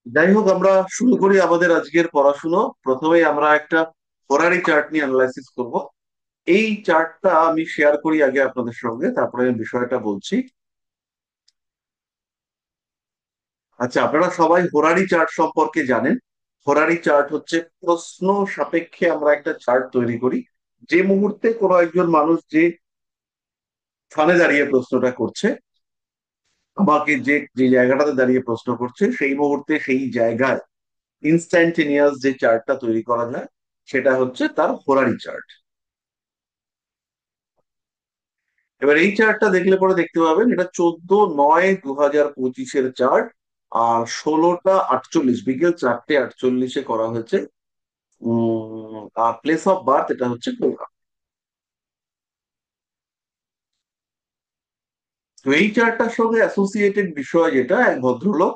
যাই হোক, আমরা শুরু করি আমাদের আজকের পড়াশুনো। প্রথমেই আমরা একটা ফেরারি চার্ট নিয়ে অ্যানালাইসিস করব। এই চার্টটা আমি শেয়ার করি আগে আপনাদের সঙ্গে, তারপরে আমি বিষয়টা বলছি। আচ্ছা, আপনারা সবাই হোরারি চার্ট সম্পর্কে জানেন। হোরারি চার্ট হচ্ছে প্রশ্ন সাপেক্ষে আমরা একটা চার্ট তৈরি করি। যে মুহূর্তে কোনো একজন মানুষ যে স্থানে দাঁড়িয়ে প্রশ্নটা করছে, আমাকে যে যে জায়গাটাতে দাঁড়িয়ে প্রশ্ন করছে, সেই মুহূর্তে সেই জায়গায় ইনস্ট্যান্টেনিয়াস যে চার্টটা তৈরি করা যায়, সেটা হচ্ছে তার হোরারি চার্ট। এবার এই চার্টটা দেখলে পরে দেখতে পাবেন এটা 14/9/2025-এর চার্ট। আর 16টা 48, বিকেল 4টে 48-এ করা হয়েছে। আর প্লেস অফ বার্থ এটা হচ্ছে কলকাতা। তো এই চার্টটার সঙ্গে অ্যাসোসিয়েটেড বিষয় যেটা, এক ভদ্রলোক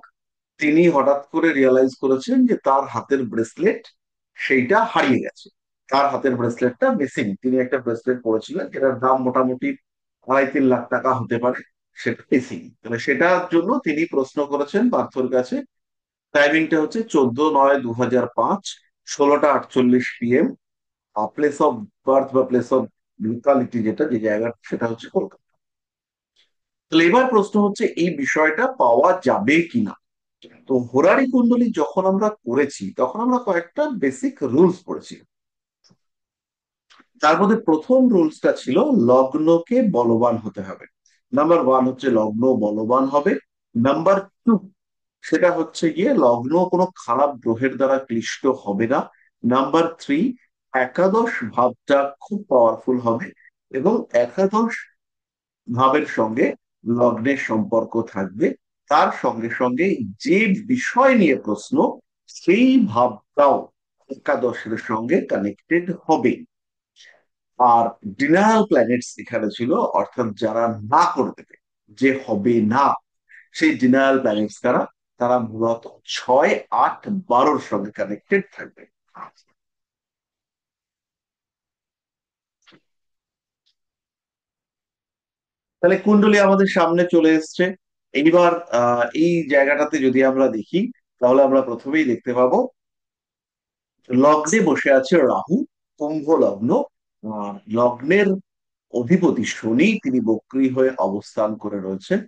তিনি হঠাৎ করে রিয়ালাইজ করেছেন যে তার হাতের ব্রেসলেট সেইটা হারিয়ে গেছে। তার হাতের ব্রেসলেটটা মিসিং। তিনি একটা ব্রেসলেট পরেছিলেন যেটার দাম মোটামুটি 2.5-3 লাখ টাকা হতে পারে, সেটা মিসিং। তাহলে সেটার জন্য তিনি প্রশ্ন করেছেন পার্থর কাছে। টাইমিংটা হচ্ছে 14/9/2005, 16টা 48 PM। প্লেস অফ বার্থ বা প্লেস অফ লোকালিটি যেটা, যে জায়গা, সেটা হচ্ছে কলকাতা। তাহলে এবার প্রশ্ন হচ্ছে এই বিষয়টা পাওয়া যাবে কিনা। তো হোরারি কুণ্ডলী যখন আমরা করেছি তখন আমরা কয়েকটা বেসিক রুলস পড়েছি। তার মধ্যে প্রথম রুলসটা ছিল লগ্নকে বলবান হতে হবে। নাম্বার 1 হচ্ছে লগ্ন বলবান হবে। নাম্বার 2, সেটা হচ্ছে গিয়ে লগ্ন কোনো খারাপ গ্রহের দ্বারা ক্লিষ্ট হবে না। নাম্বার 3, একাদশ ভাবটা খুব পাওয়ারফুল হবে এবং একাদশ ভাবের সঙ্গে লগ্নের সম্পর্ক থাকবে। তার সঙ্গে সঙ্গে যে বিষয় নিয়ে প্রশ্ন, সেই ভাবটাও একাদশের সঙ্গে কানেক্টেড হবে। আর ডিনায়াল প্ল্যানেটস এখানে ছিল, অর্থাৎ যারা না করে দেবে, যে হবে না, সেই ডিনায়াল প্ল্যানেটস কারা, তারা মূলত 6, 8, 12-র সঙ্গে কানেক্টেড থাকবে। তাহলে কুণ্ডলী আমাদের সামনে চলে এসছে। এইবার এই জায়গাটাতে যদি আমরা দেখি, তাহলে আমরা প্রথমেই দেখতে পাবো লগ্নে বসে আছে রাহু, কুম্ভ লগ্ন। লগ্নের অধিপতি শনি, তিনি বক্রী হয়ে অবস্থান করে রয়েছেন।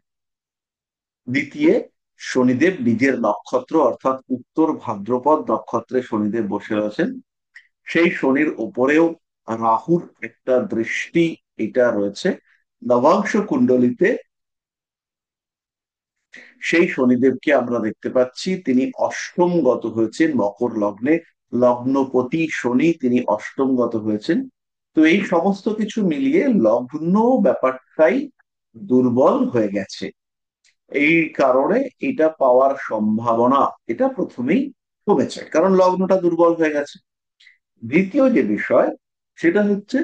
দ্বিতীয়, শনিদেব নিজের নক্ষত্র অর্থাৎ উত্তর ভাদ্রপদ নক্ষত্রে শনিদেব বসে রয়েছেন। সেই শনির উপরেও রাহুর একটা দৃষ্টি এটা রয়েছে। নবাংশ কুণ্ডলিতে সেই শনিদেবকে আমরা দেখতে পাচ্ছি, তিনি অষ্টমগত হয়েছেন মকর লগ্নে। লগ্নপতি শনি, তিনি অষ্টমগত হয়েছেন। তো এই সমস্ত কিছু মিলিয়ে লগ্ন ব্যাপারটাই দুর্বল হয়ে গেছে। এই কারণে এটা পাওয়ার সম্ভাবনা এটা প্রথমেই কমেছে, কারণ লগ্নটা দুর্বল হয়ে গেছে। দ্বিতীয় যে বিষয়, সেটা হচ্ছে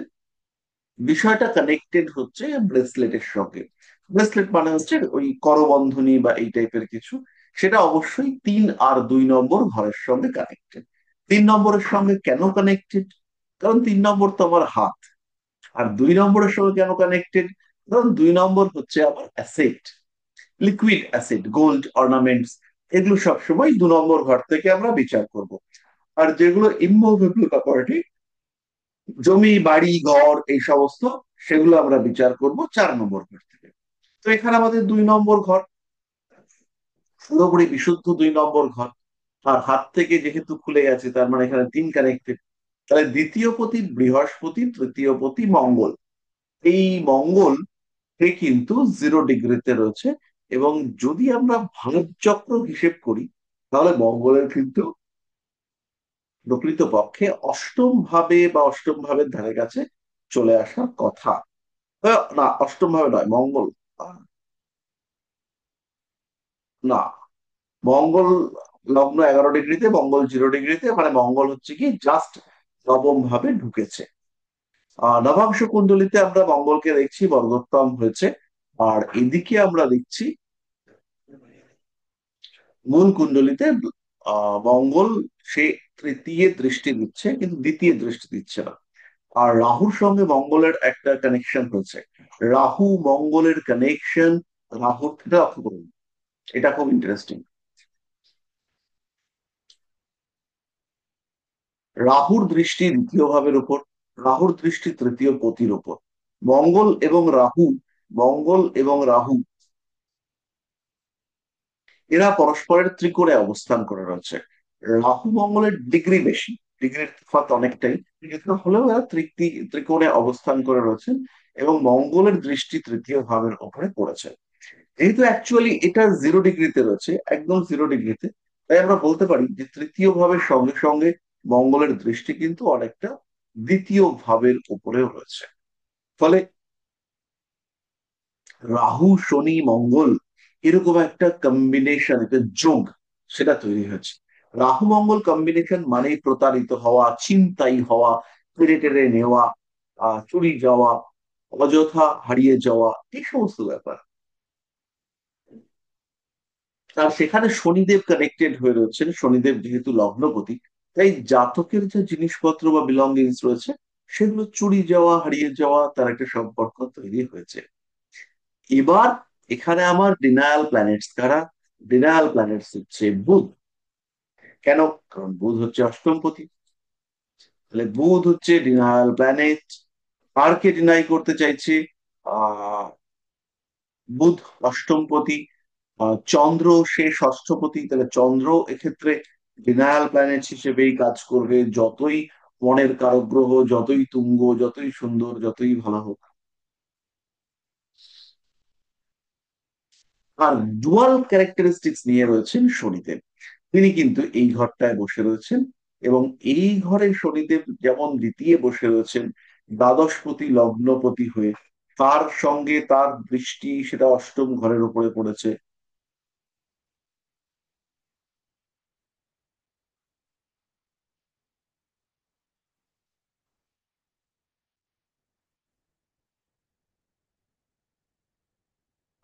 বিষয়টা কানেক্টেড হচ্ছে ব্রেসলেটের সঙ্গে। ব্রেসলেট মানে হচ্ছে ওই করবন্ধনী বা এই টাইপের কিছু। সেটা অবশ্যই 3 আর 2 নম্বর ঘরের সঙ্গে কানেক্টেড। 3 নম্বরের সঙ্গে কেন কানেক্টেড? কারণ 3 নম্বর তো আমার হাত। আর 2 নম্বরের সঙ্গে কেন কানেক্টেড? কারণ 2 নম্বর হচ্ছে আমার asset, liquid asset, gold, ornaments. এগুলো সবসময় 2 নম্বর ঘর থেকে আমরা বিচার করব। আর যেগুলো ইমুভেবল প্রপার্টি, জমি বাড়ি ঘর এই সমস্ত, সেগুলো আমরা বিচার করব 4 নম্বর ঘর থেকে। তো এখানে আমাদের 2 নম্বর ঘর, পুরোপুরি বিশুদ্ধ 2 নম্বর ঘর। আর হাত থেকে যেহেতু খুলে গেছে, তার মানে এখানে 3 কানেক্টেড। তাহলে দ্বিতীয় পতি বৃহস্পতি, তৃতীয় পতি মঙ্গল। এই মঙ্গল সে কিন্তু 0 ডিগ্রিতে রয়েছে। এবং যদি আমরা ভারত চক্র হিসেব করি, তাহলে মঙ্গলের কিন্তু প্রকৃত পক্ষে অষ্টম ভাবে বা অষ্টম ভাবের ধারে কাছে চলে আসার কথা। না, অষ্টম ভাবে নয়, মঙ্গল। আহ, না, মঙ্গল লগ্ন 11 ডিগ্রিতে, মঙ্গল 0 ডিগ্রিতে, মানে মঙ্গল হচ্ছে কি জাস্ট নবম ভাবে ঢুকেছে। নবাংশ কুণ্ডলিতে আমরা মঙ্গলকে দেখছি বর্গোত্তম হয়েছে। আর এদিকে আমরা দেখছি মূল কুণ্ডলিতে মঙ্গল সে তৃতীয় দৃষ্টি দিচ্ছে, কিন্তু দ্বিতীয় দৃষ্টি দিচ্ছে না। আর রাহুর সঙ্গে মঙ্গলের একটা কানেকশন হচ্ছে। রাহু মঙ্গলের কানেকশন, রাহুর, এটা লক্ষ্য করুন, এটা খুব ইন্টারেস্টিং। রাহুর দৃষ্টি দ্বিতীয় ভাবের উপর, রাহুর দৃষ্টি তৃতীয় পতির উপর। মঙ্গল এবং রাহু, মঙ্গল এবং রাহু এরা পরস্পরের ত্রিকোণে অবস্থান করে রয়েছে। রাহু মঙ্গলের ডিগ্রি বেশি, ডিগ্রির তফাৎ অনেকটাই, কিন্তু হলেও এরা ত্রিকোণে অবস্থান করে রয়েছেন এবং মঙ্গলের দৃষ্টি তৃতীয় ভাবের উপরে পড়েছে। যেহেতু অ্যাকচুয়ালি এটা 0 ডিগ্রিতে রয়েছে, একদম 0 ডিগ্রিতে, তাই আমরা বলতে পারি যে তৃতীয় ভাবের সঙ্গে সঙ্গে মঙ্গলের দৃষ্টি কিন্তু অনেকটা দ্বিতীয় ভাবের উপরেও রয়েছে। ফলে রাহু শনি মঙ্গল এরকম একটা কম্বিনেশন, একটা যোগ সেটা তৈরি হয়েছে। রাহু মঙ্গল কম্বিনেশন মানেই প্রতারিত হওয়া, ছিনতাই হওয়া, কেড়ে টেড়ে নেওয়া, চুরি যাওয়া, অযথা হারিয়ে যাওয়া, এই সমস্ত ব্যাপার। আর সেখানে শনিদেব কানেক্টেড হয়ে রয়েছেন, শনিদেব যেহেতু লগ্নপতি, তাই জাতকের যে জিনিসপত্র বা বিলঙ্গিংস রয়েছে সেগুলো চুরি যাওয়া, হারিয়ে যাওয়া, তার একটা সম্পর্ক তৈরি হয়েছে। এবার এখানে আমার ডিনায়াল প্ল্যানেটস কারা? ডিনায়াল প্ল্যানেটস হচ্ছে বুধ। কেন? কারণ বুধ হচ্ছে অষ্টমপতি। তাহলে বুধ হচ্ছে ডিনায়াল প্ল্যানেট। আর কে ডিনাই করতে চাইছে? আহ বুধ অষ্টমপতি, চন্দ্র সে ষষ্ঠপতি, তাহলে চন্দ্র এক্ষেত্রে ডিনায়াল প্ল্যানেট হিসেবেই কাজ করবে, যতই মনের কারক গ্রহ, যতই তুঙ্গ, যতই সুন্দর, যতই ভালো হোক। আর ডুয়াল ক্যারেক্টারিস্টিক্স নিয়ে রয়েছেন শনিদেব। তিনি কিন্তু এই ঘরটায় বসে রয়েছেন এবং এই ঘরে শনিদেব যেমন দ্বিতীয় বসে রয়েছেন দ্বাদশপতি লগ্নপতি হয়ে, তার সঙ্গে তার দৃষ্টি সেটা অষ্টম ঘরের উপরে পড়েছে।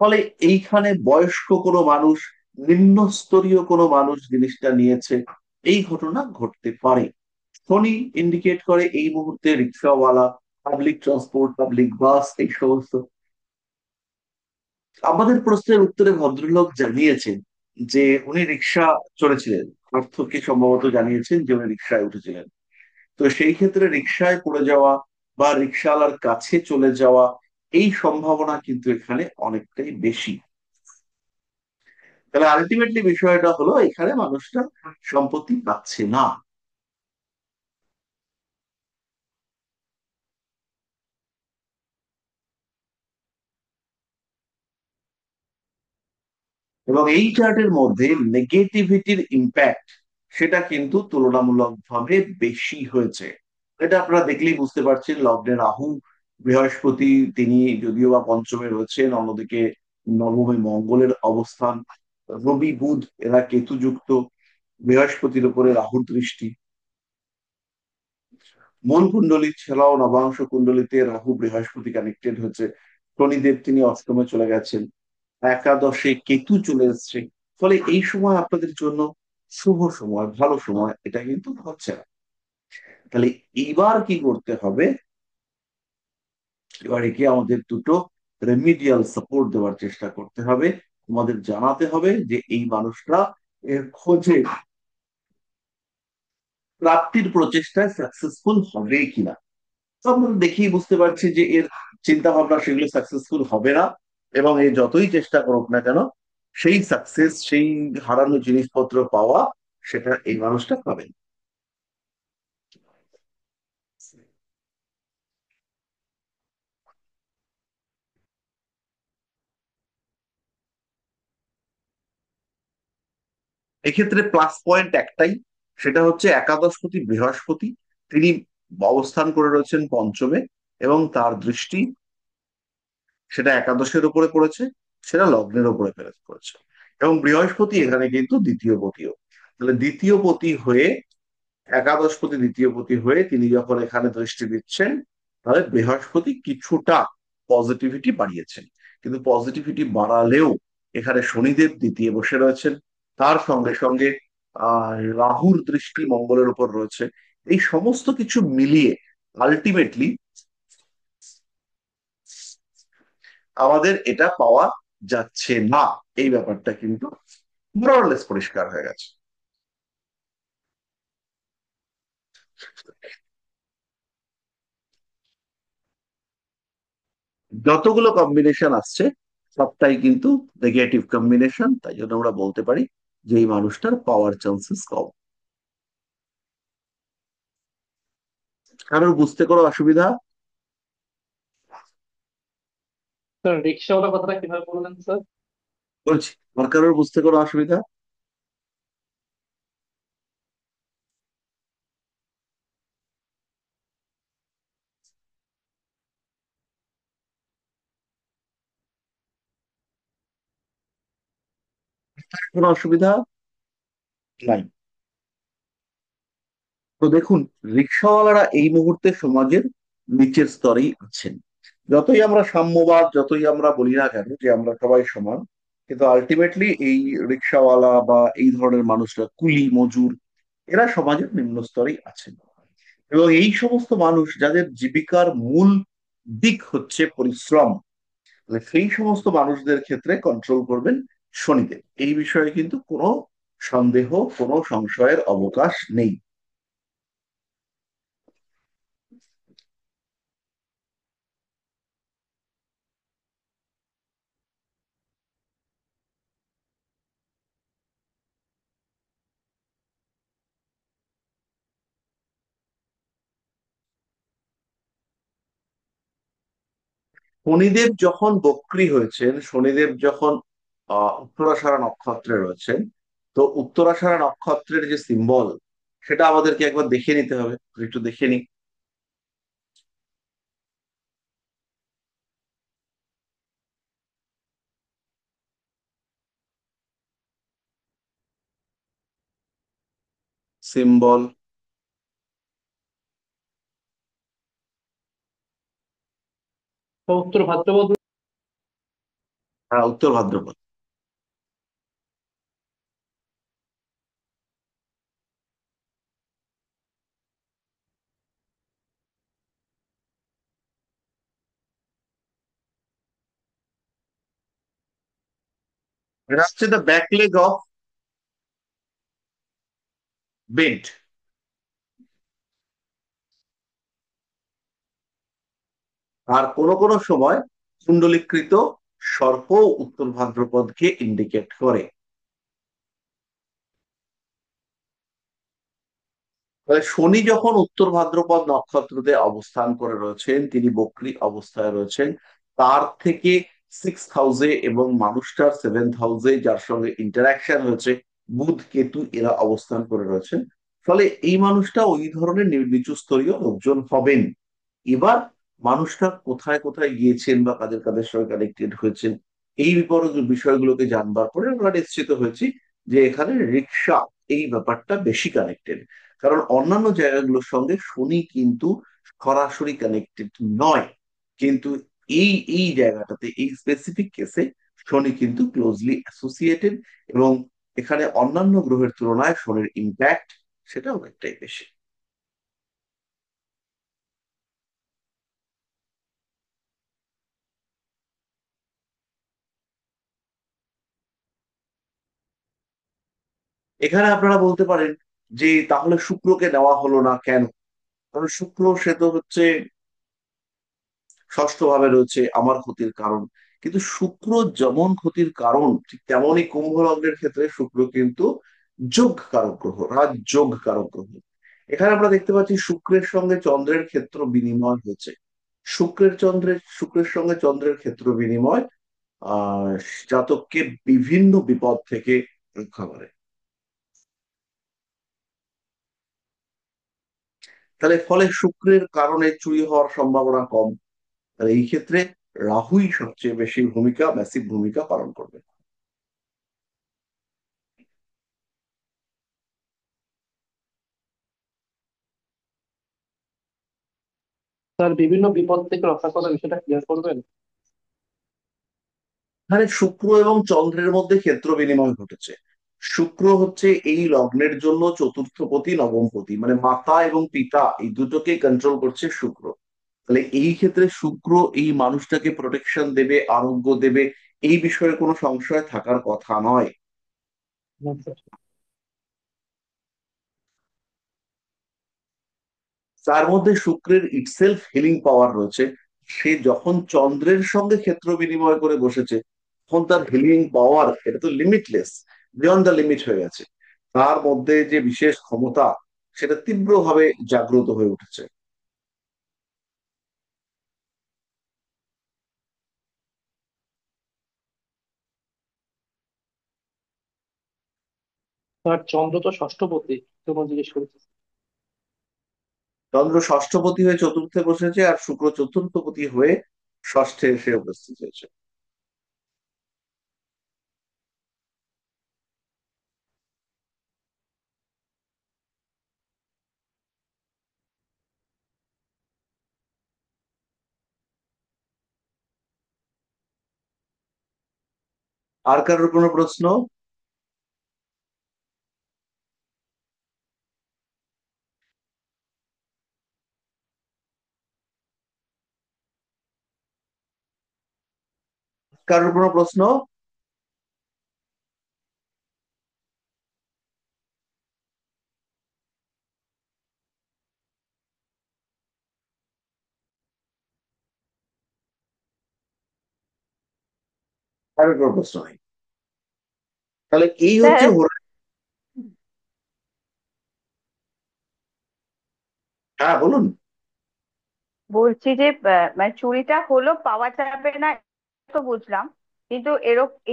ফলে এইখানে বয়স্ক কোনো মানুষ, নিম্নস্তরীয় কোনো মানুষ জিনিসটা নিয়েছে, এই ঘটনা ঘটতে পারে। শনি ইন্ডিকেট করে এই মুহূর্তে রিক্সাওয়ালা, পাবলিক ট্রান্সপোর্ট, পাবলিক বাস, এই সমস্ত। আমাদের প্রশ্নের উত্তরে ভদ্রলোক জানিয়েছেন যে উনি রিক্সা চড়েছিলেন, পার্থকে সম্ভবত জানিয়েছেন যে উনি রিক্সায় উঠেছিলেন। তো সেই ক্ষেত্রে রিক্সায় পড়ে যাওয়া বা রিক্সাওয়ালার কাছে চলে যাওয়া, এই সম্ভাবনা কিন্তু এখানে অনেকটাই বেশি। তাহলে আলটিমেটলি বিষয়টা হলো এখানে মানুষটা সম্পত্তি পাচ্ছে না। এবং এই চার্টের মধ্যে নেগেটিভিটির ইম্প্যাক্ট সেটা কিন্তু তুলনামূলকভাবে বেশি হয়েছে। এটা আপনারা দেখলেই বুঝতে পারছেন, লগ্নে রাহু, বৃহস্পতি তিনি যদিও বা পঞ্চমে রয়েছেন, অন্যদিকে নবমে মঙ্গলের অবস্থান, রবি বুধ এরা কেতু যুক্ত, বৃহস্পতির উপরে রাহুর দৃষ্টি। মূল কুণ্ডলী ছাড়াও নবাংশ কুণ্ডলীতে রাহু বৃহস্পতি কানেক্টেড হচ্ছে, শনিদেব তিনি অষ্টমে চলে গেছেন, একাদশে কেতু চলে এসছে। ফলে এই সময় আপনাদের জন্য শুভ সময়, ভালো সময় এটা কিন্তু হচ্ছে না। তাহলে এইবার কি করতে হবে? এবার একে আমাদের দুটো রেমিডিয়াল সাপোর্ট দেওয়ার চেষ্টা করতে হবে। আমাদের জানাতে হবে যে এই মানুষটা এর খোঁজে, প্রাপ্তির প্রচেষ্টায় সাকসেসফুল হবে কিনা। তো আমরা দেখেই বুঝতে পারছি যে এর চিন্তা ভাবনা সেগুলো সাকসেসফুল হবে না, এবং এ যতই চেষ্টা করুক না কেন সেই সাকসেস, সেই হারানো জিনিসপত্র পাওয়া, সেটা এই মানুষটা পাবেন। এক্ষেত্রে প্লাস পয়েন্ট একটাই, সেটা হচ্ছে একাদশপতি বৃহস্পতি তিনি অবস্থান করে রয়েছেন পঞ্চমে, এবং তার দৃষ্টি সেটা একাদশের উপরে পড়েছে, সেটা লগ্নের উপরে পড়েছে। এবং বৃহস্পতি এখানে কিন্তু দ্বিতীয় পতিও। তাহলে দ্বিতীয় পতি হয়ে, একাদশপতি দ্বিতীয় পতি হয়ে তিনি যখন এখানে দৃষ্টি দিচ্ছেন, তাহলে বৃহস্পতি কিছুটা পজিটিভিটি বাড়িয়েছেন। কিন্তু পজিটিভিটি বাড়ালেও এখানে শনিদেব দ্বিতীয় বসে রয়েছেন, তার সঙ্গে সঙ্গে রাহুর দৃষ্টি মঙ্গলের উপর রয়েছে। এই সমস্ত কিছু মিলিয়ে আলটিমেটলি আমাদের এটা পাওয়া যাচ্ছে না, এই ব্যাপারটা কিন্তু মোরালেস পরিষ্কার হয়ে গেছে। যতগুলো কম্বিনেশন আসছে সবটাই কিন্তু নেগেটিভ কম্বিনেশন, তাই জন্য আমরা বলতে পারি যে এই মানুষটার পাওয়ার চান্সেস কম। কারোর বুঝতে কোনো অসুবিধা? স্যার রিক্সাওয়ালা কথাটা কিভাবে বললেন স্যার? বলছি, আর কারোর বুঝতে কোনো অসুবিধা? কোনো অসুবিধা নাই? তো দেখুন, রিক্সাওয়ালারা এই মুহূর্তে সমাজের নিচের স্তরেই আছেন। যতই আমরা সাম্যবাদ, যতই আমরা বলি না কেন যে আমরা সবাই সমান, কিন্তু আলটিমেটলি এই রিক্সাওয়ালা বা এই ধরনের মানুষরা, কুলি মজুর, এরা সমাজের নিম্ন স্তরেই আছেন। এবং এই সমস্ত মানুষ যাদের জীবিকার মূল দিক হচ্ছে পরিশ্রম, তাহলে সেই সমস্ত মানুষদের ক্ষেত্রে কন্ট্রোল করবেন শনিদেব। এই বিষয়ে কিন্তু কোনো সন্দেহ, কোনো সংশয়ের অবকাশ নেই। শনিদেব যখন বক্রী হয়েছেন, শনিদেব যখন উত্তরাষাঢ়া নক্ষত্রে রয়েছেন, তো উত্তরাষাঢ়া নক্ষত্রের যে সিম্বল, সেটা আমাদেরকে একবার দেখে নিতে হবে। একটু দেখে নি। সিম্বল। তো উত্তর ভাদ্রপদ। হ্যাঁ, উত্তর ভাদ্রপদ। এটা হচ্ছে the back leg of bent. আর কোনো কোনো সময় কুণ্ডলীকৃত সর্প উত্তর ভাদ্রপদকে ইন্ডিকেট করে। তাহলে শনি যখন উত্তর ভাদ্রপদ নক্ষত্রতে অবস্থান করে রয়েছেন, তিনি বক্রী অবস্থায় রয়েছেন, তার থেকে 6th হাউসে এবং মানুষটার 7th হাউসে যার সঙ্গে ইন্টারাকশন হয়েছে, বুধ কেতু এরা অবস্থান করে রয়েছেন। ফলে এই মানুষটা ওই ধরনের নিচু স্তরীয় লোকজন হবেন। এবার মানুষটা কোথায় কোথায় গিয়েছেন বা কাদের কাদের সঙ্গে কানেক্টেড হয়েছেন, এই বিষয়গুলোকে জানবার পরে আমরা নিশ্চিত হয়েছি যে এখানে রিক্সা, এই ব্যাপারটা বেশি কানেক্টেড। কারণ অন্যান্য জায়গাগুলোর সঙ্গে শনি কিন্তু সরাসরি কানেক্টেড নয়, কিন্তু এই এই জায়গাটাতে, এই স্পেসিফিক কেসে শনি কিন্তু ক্লোজলি অ্যাসোসিয়েটেড। এবং এখানে অন্যান্য গ্রহের তুলনায় শনির ইম্প্যাক্ট সেটা অনেকটাই বেশি। এখানে আপনারা বলতে পারেন যে তাহলে শুক্রকে নেওয়া হলো না কেন? কারণ শুক্র সে তো হচ্ছে ষষ্ঠ ভাবে রয়েছে, আমার ক্ষতির কারণ। কিন্তু শুক্র যেমন ক্ষতির কারণ, ঠিক তেমনই কুম্ভ লগ্নের ক্ষেত্রে শুক্র কিন্তু যোগ কারক গ্রহ, রাজযোগ কারক গ্রহ। এখানে আমরা দেখতে পাচ্ছি শুক্রের সঙ্গে চন্দ্রের ক্ষেত্র বিনিময় হয়েছে। শুক্রের সঙ্গে চন্দ্রের ক্ষেত্র বিনিময় আহ জাতককে বিভিন্ন বিপদ থেকে রক্ষা করে। তাহলে ফলে শুক্রের কারণে চুরি হওয়ার সম্ভাবনা কম। তাহলে এই ক্ষেত্রে রাহুই সবচেয়ে বেশি ভূমিকা, ম্যাসিভ ভূমিকা পালন করবে। স্যার বিভিন্ন বিপদ থেকে রক্ষা করার বিষয়টা ক্লিয়ার করবেন? এখানে শুক্র এবং চন্দ্রের মধ্যে ক্ষেত্র বিনিময় ঘটেছে। শুক্র হচ্ছে এই লগ্নের জন্য চতুর্থপতি, নবমপতি, মানে মাতা এবং পিতা এই দুটোকে কন্ট্রোল করছে শুক্র। তাহলে এই ক্ষেত্রে শুক্র এই মানুষটাকে প্রোটেকশন দেবে, আরোগ্য দেবে, এই বিষয়ে কোনো সংশয় থাকার কথা নয়। না, স্যার। তার মধ্যে শুক্রের ইটসেলফ হিলিং পাওয়ার রয়েছে। সে যখন চন্দ্রের সঙ্গে ক্ষেত্র বিনিময় করে বসেছে, তখন তার হিলিং পাওয়ার এটা তো লিমিটলেস, বিয়ন্ড দ্য লিমিট হয়ে গেছে। তার মধ্যে যে বিশেষ ক্ষমতা, সেটা তীব্রভাবে জাগ্রত হয়ে উঠেছে। স্যার চন্দ্র তো ষষ্ঠপতি, তোমার জিজ্ঞেস করেছি। চন্দ্র ষষ্ঠপতি হয়ে চতুর্থে বসেছে, আর শুক্র চতুর্থপতি হয়ে ষষ্ঠে এসে উপস্থিত হয়েছে। আর কারোর কোনো প্রশ্ন? কারোর কোনো প্রশ্ন? কারোর কোনো প্রশ্ন নেই? তাহলে এই হচ্ছে স্যার হ্যাঁ, বলুন। বলছি যে মানে চুরিটা হলো পাওয়া যাবে না, তো বুঝলাম। কিন্তু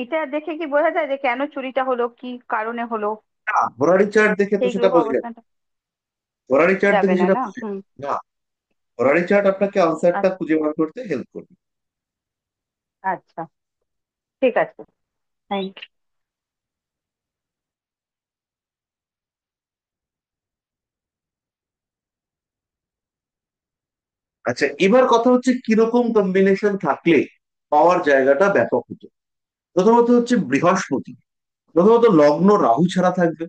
এটা দেখে কি বোঝা যায় যে কেন চুরিটা হলো, কি কারণে হলো? না, ঘোরারি চার্ট দেখে তো সেই সেটা গ্রহ বোঝা যায় না। অবস্থানটা ঘোরারি চার্ট যাবে দেখে না, সেটা না? বোঝা যায় হুম। না। ঘোরারি চার্ট আপনাকে আনসারটা আচ্ছা। খুঁজে বার করতে হেল্প করবে। আচ্ছা, ঠিক আছে। থ্যাংক আচ্ছা, এবার কথা হচ্ছে কিরকম কম্বিনেশন থাকলে পাওয়ার জায়গাটা ব্যাপক হতো। প্রথমত হচ্ছে বৃহস্পতি। প্রথমত লগ্ন রাহু ছাড়া থাকবে।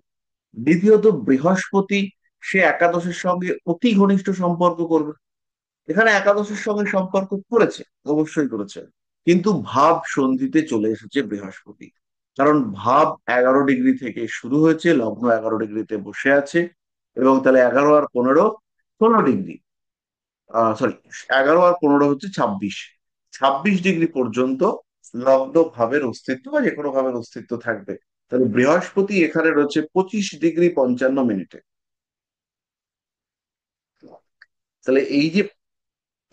দ্বিতীয়ত বৃহস্পতি, সে একাদশের সঙ্গে অতি ঘনিষ্ঠ সম্পর্ক করবে। এখানে একাদশের সঙ্গে সম্পর্ক করেছে, অবশ্যই করেছে, কিন্তু ভাব সন্ধিতে চলে এসেছে বৃহস্পতি। কারণ ভাব 11 ডিগ্রি থেকে শুরু হয়েছে, লগ্ন 11 ডিগ্রিতে বসে আছে। এবং তাহলে 11 আর 15, 16 ডিগ্রি, সরি, 11 আর 15 হচ্ছে 26, 26 ডিগ্রি পর্যন্ত লগ্ন ভাবের অস্তিত্ব বা যে কোনো ভাবের অস্তিত্ব থাকবে। তাহলে বৃহস্পতি এখানে রয়েছে 25 ডিগ্রি 55 মিনিটে। তাহলে এই যে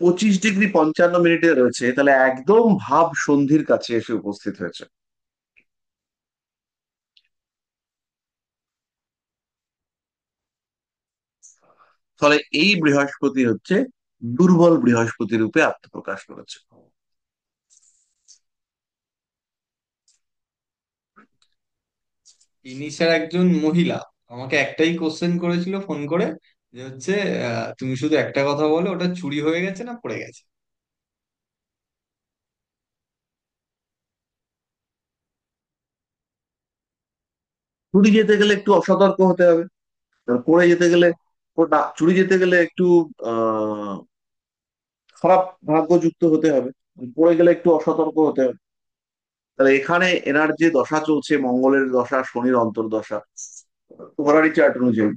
25 ডিগ্রি 55 মিনিটে রয়েছে, তাহলে একদম ভাব সন্ধির কাছে এসে উপস্থিত হয়েছে। ফলে এই বৃহস্পতি হচ্ছে দুর্বল বৃহস্পতি রূপে আত্মপ্রকাশ করেছে। ইনি স্যার একজন মহিলা, আমাকে একটাই কোশ্চেন করেছিল ফোন করে, যে হচ্ছে তুমি শুধু একটা কথা বলো, ওটা চুরি হয়ে গেছে না পড়ে গেছে। চুরি যেতে গেলে একটু অসতর্ক হতে হবে। পড়ে যেতে গেলে, না, চুরি যেতে গেলে একটু আহ খারাপ ভাগ্যযুক্ত হতে হবে। পড়ে গেলে একটু অসতর্ক হতে হবে। তাহলে এখানে এনার যে দশা চলছে, মঙ্গলের দশা, শনির অন্তর্দশা, ঘোরারি চার্ট অনুযায়ী,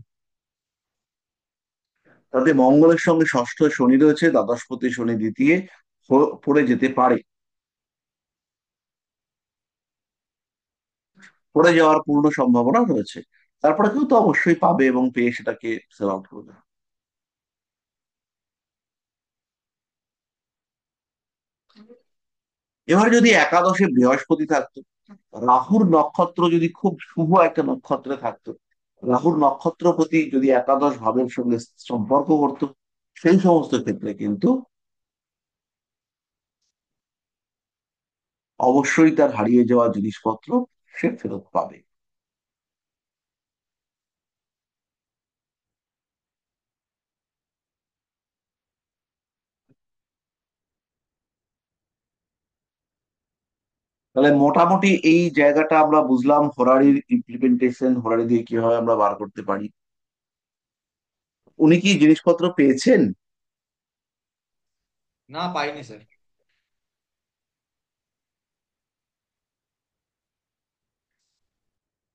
তাতে মঙ্গলের সঙ্গে ষষ্ঠ শনি রয়েছে, দ্বাদশপতি শনি দ্বিতীয়, পড়ে যেতে পারে। পড়ে যাওয়ার পূর্ণ সম্ভাবনা রয়েছে। তারপরে কেউ তো অবশ্যই পাবে এবং পেয়ে সেটাকে সেল আউট করবে। এবার যদি একাদশে বৃহস্পতি থাকতো, রাহুর নক্ষত্র যদি খুব শুভ একটা নক্ষত্রে থাকতো, রাহুর নক্ষত্রপতি যদি একাদশ ভাবের সঙ্গে সম্পর্ক করতো, সেই সমস্ত ক্ষেত্রে কিন্তু অবশ্যই তার হারিয়ে যাওয়া জিনিসপত্র সে ফেরত পাবে। তাহলে মোটামুটি এই জায়গাটা আমরা বুঝলাম, হোরারির ইমপ্লিমেন্টেশন, হোরারি দিয়ে কিভাবে আমরা বার করতে পারি। উনি কি জিনিসপত্র পেয়েছেন? না, পাইনি স্যার।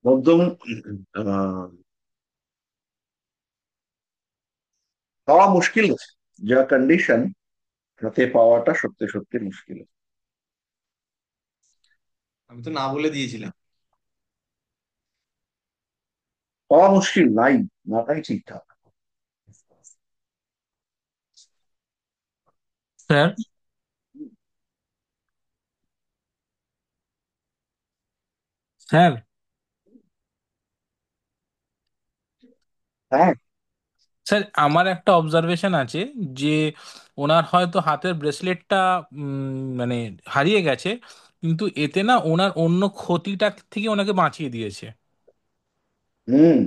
মধ্যম আহ পাওয়া মুশকিল আছে, যা কন্ডিশন তাতে পাওয়াটা সত্যি সত্যি মুশকিল। আমি তো না বলে দিয়েছিলাম। পাওয়া মুশকিল নাই, নাটাই ঠিকঠাক। স্যার, স্যার, হ্যাঁ। স্যার, আমার একটা অবজারভেশন আছে যে ওনার হয়তো হাতের ব্রেসলেটটা মানে হারিয়ে গেছে, কিন্তু এতে না ওনার অন্য ক্ষতিটা থেকে ওনাকে বাঁচিয়ে দিয়েছে। হুম।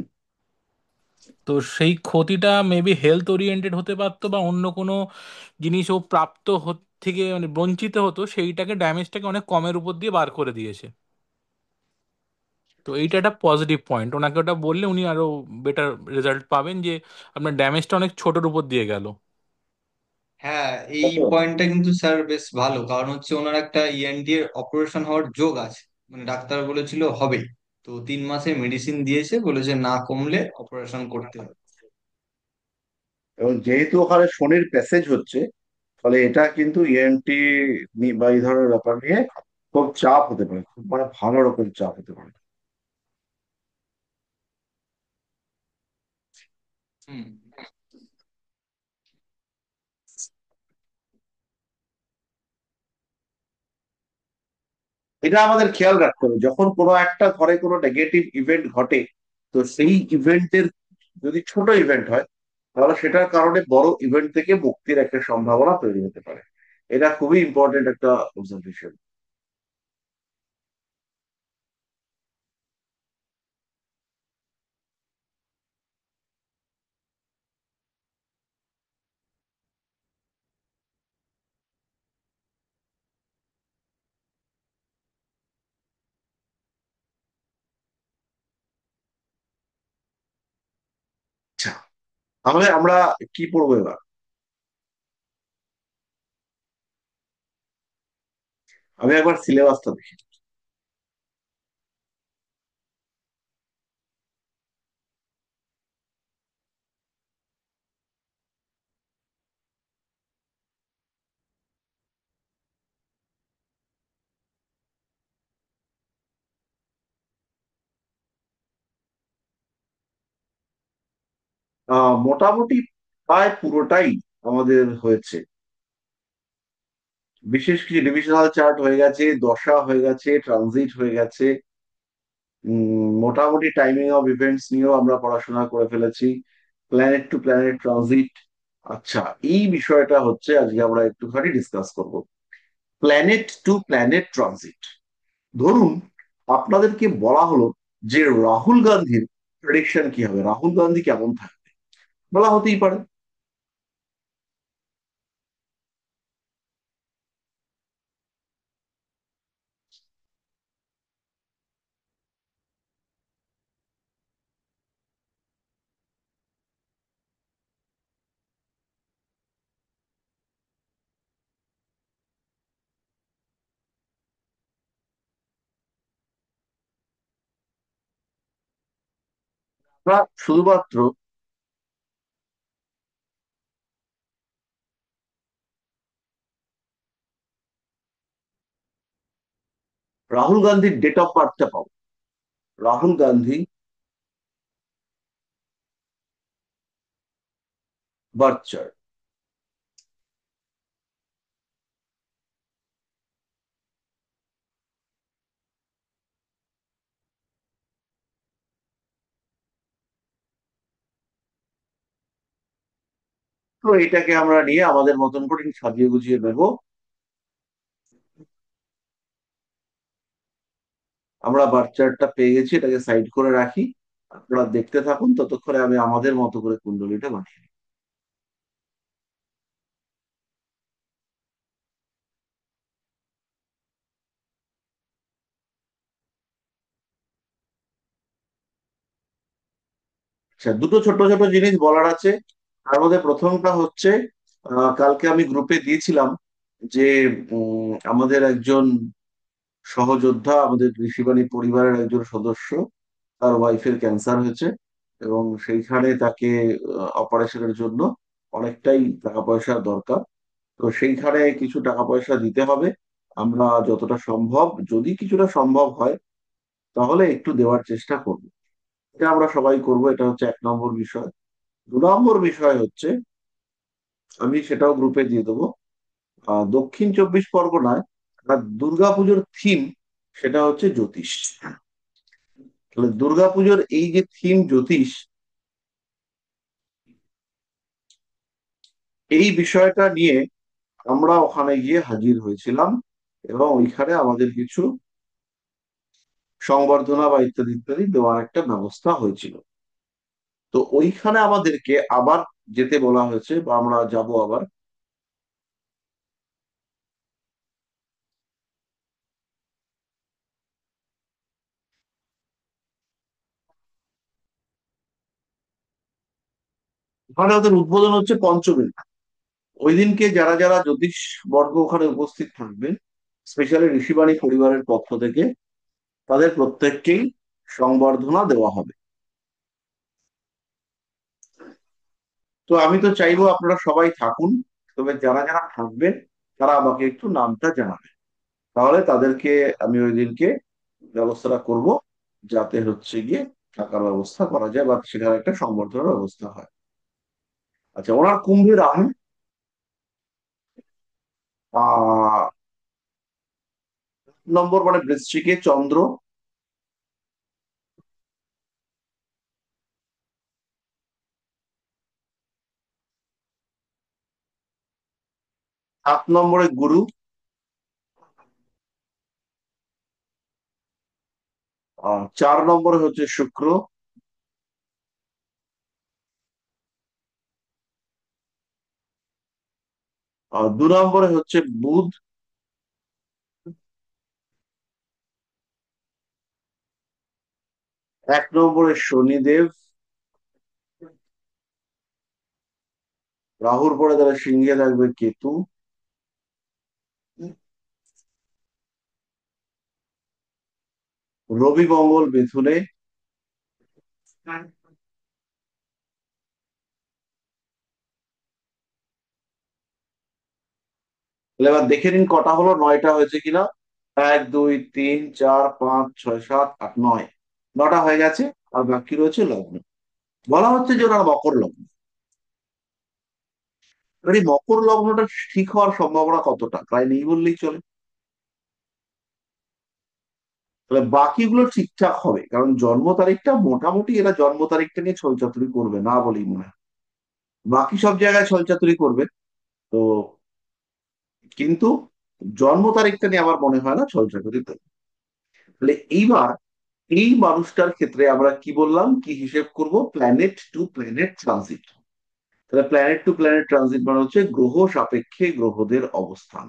তো সেই ক্ষতিটা মেবি হেলথ ওরিয়েন্টেড হতে পারতো, বা অন্য কোনো জিনিস ও থেকে মানে বঞ্চিত হতো, সেইটাকে ড্যামেজটাকে অনেক কমের উপর দিয়ে বার করে দিয়েছে। তো এইটা একটা পজিটিভ পয়েন্ট, ওনাকে ওটা বললে উনি আরো বেটার রেজাল্ট পাবেন, যে আপনার ড্যামেজটা অনেক ছোটোর উপর দিয়ে গেল। হ্যাঁ, এই কত? পয়েন্টটা কিন্তু স্যার বেশ ভালো, কারণ হচ্ছে ওনার একটা ইএনটি এর অপারেশন হওয়ার যোগ আছে, মানে ডাক্তার বলেছিল হবে। তো 3 মাসে মেডিসিন দিয়েছে, বলেছে না কমলে অপারেশন করতে হবে। এবং যেহেতু ওখানে শনির প্যাসেজ হচ্ছে, ফলে এটা কিন্তু ইএনটি বা এই ধরনের ব্যাপার নিয়ে খুব চাপ হতে পারে, খুব মানে ভালো রকম চাপ হতে পারে। হুম। এটা আমাদের খেয়াল রাখতে হবে যখন কোনো একটা ঘরে কোনো নেগেটিভ ইভেন্ট ঘটে, তো সেই ইভেন্টের যদি ছোট ইভেন্ট হয়, তাহলে সেটার কারণে বড় ইভেন্ট থেকে মুক্তির একটা সম্ভাবনা তৈরি হতে পারে। এটা খুবই ইম্পর্টেন্ট একটা অবজারভেশন। আচ্ছা, তাহলে আমরা কি পড়বো এবার? আমি একবার সিলেবাসটা দেখি। মোটামুটি প্রায় পুরোটাই আমাদের হয়েছে। বিশেষ কিছু ডিভিশনাল চার্ট হয়ে গেছে, দশা হয়ে গেছে, ট্রানজিট হয়ে গেছে। মোটামুটি টাইমিং অফ ইভেন্টস নিয়েও আমরা পড়াশোনা করে ফেলেছি, প্ল্যানেট টু প্ল্যানেট ট্রানজিট। আচ্ছা, এই বিষয়টা হচ্ছে আজকে আমরা একটুখানি ডিসকাস করব, প্ল্যানেট টু প্ল্যানেট ট্রানজিট। ধরুন আপনাদেরকে বলা হলো যে রাহুল গান্ধীর প্রেডিকশন কি হবে, রাহুল গান্ধী কেমন থাকবে, বলা হতেই পারে। আমরা শুধুমাত্র রাহুল গান্ধীর ডেট অফ বার্থটা পাবো, রাহুল গান্ধী বার্থ চার্ট। তো এটাকে আমরা নিয়ে আমাদের মতন করে সাজিয়ে গুছিয়ে নেবো। আমরা বার্থ চার্টটা পেয়ে গেছি, এটাকে সাইড করে রাখি। আপনারা দেখতে থাকুন, ততক্ষণে আমি আমাদের মতো করে কুণ্ডলিটা বানিয়ে নিই। আচ্ছা, দুটো ছোট ছোট জিনিস বলার আছে। তার মধ্যে প্রথমটা হচ্ছে, কালকে আমি গ্রুপে দিয়েছিলাম যে আমাদের একজন সহযোদ্ধা, আমাদের ঋষিবাণী পরিবারের একজন সদস্য, তার ওয়াইফের ক্যান্সার হয়েছে এবং সেইখানে তাকে অপারেশনের জন্য অনেকটাই টাকা পয়সার দরকার। তো সেইখানে কিছু টাকা পয়সা দিতে হবে। আমরা যতটা সম্ভব, যদি কিছুটা সম্ভব হয়, তাহলে একটু দেওয়ার চেষ্টা করব। এটা আমরা সবাই করব, এটা হচ্ছে 1 নম্বর বিষয়। 2 নম্বর বিষয় হচ্ছে, আমি সেটাও গ্রুপে দিয়ে দেবো, দক্ষিণ 24 পরগনায় একটা দুর্গাপুজোর থিম, সেটা হচ্ছে জ্যোতিষ। তাহলে দুর্গাপুজোর এই যে থিম জ্যোতিষ, এই বিষয়টা নিয়ে আমরা ওখানে গিয়ে হাজির হয়েছিলাম, এবং ওইখানে আমাদের কিছু সংবর্ধনা বা ইত্যাদি ইত্যাদি দেওয়ার একটা ব্যবস্থা হয়েছিল। তো ওইখানে আমাদেরকে আবার যেতে বলা হয়েছে, বা আমরা যাব আবার। ওখানে ওদের উদ্বোধন হচ্ছে পঞ্চমী। ওই দিনকে যারা যারা জ্যোতিষ বর্গ ওখানে উপস্থিত থাকবেন, স্পেশালি ঋষিবাণী পরিবারের পক্ষ থেকে, তাদের প্রত্যেককেই সংবর্ধনা দেওয়া হবে। তো আমি তো চাইবো আপনারা সবাই থাকুন, তবে যারা যারা থাকবেন তারা আমাকে একটু নামটা জানাবেন। তাহলে তাদেরকে আমি ওই দিনকে ব্যবস্থাটা করব, যাতে হচ্ছে গিয়ে থাকার ব্যবস্থা করা যায় বা সেখানে একটা সংবর্ধনার ব্যবস্থা হয়। আচ্ছা, ওনার কুম্ভের আহ নম্বর মানে বৃশ্চিকে চন্দ্র, 7 নম্বরে গুরু, 4 নম্বরে হচ্ছে শুক্র, 2 নম্বরে হচ্ছে বুধ, 1 নম্বরে শনিদেব, রাহুর পরে তারা সিংহে থাকবে কেতু, রবি মঙ্গল মিথুনে। তাহলে এবার দেখে নিন কটা হলো, 9টা হয়েছে কিনা। 1 2 3 4 5 6 7 8 9, 9টা হয়ে গেছে। আর বাকি রয়েছে লগ্ন। বলা হচ্ছে যে ওনার মকর লগ্ন। এবার এই মকর লগ্নটা ঠিক হওয়ার সম্ভাবনা কতটা, প্রায় নেই বললেই চলে। তাহলে বাকিগুলো ঠিকঠাক হবে, কারণ জন্ম তারিখটা মোটামুটি, এরা জন্ম তারিখটা নিয়ে ছলচাতুরি করবে না বলেই মনে হয়। বাকি সব জায়গায় ছলচাতুরি করবে। তো কিন্তু জন্ম তারিখটা নিয়ে আমার মনে হয় না ছলচাতুরি করবে। তাহলে এইবার এই মানুষটার ক্ষেত্রে আমরা কি বললাম, কি হিসেব করব, প্ল্যানেট টু প্ল্যানেট ট্রানজিট। তাহলে প্ল্যানেট টু প্ল্যানেট ট্রানজিট মানে হচ্ছে গ্রহ সাপেক্ষে গ্রহদের অবস্থান।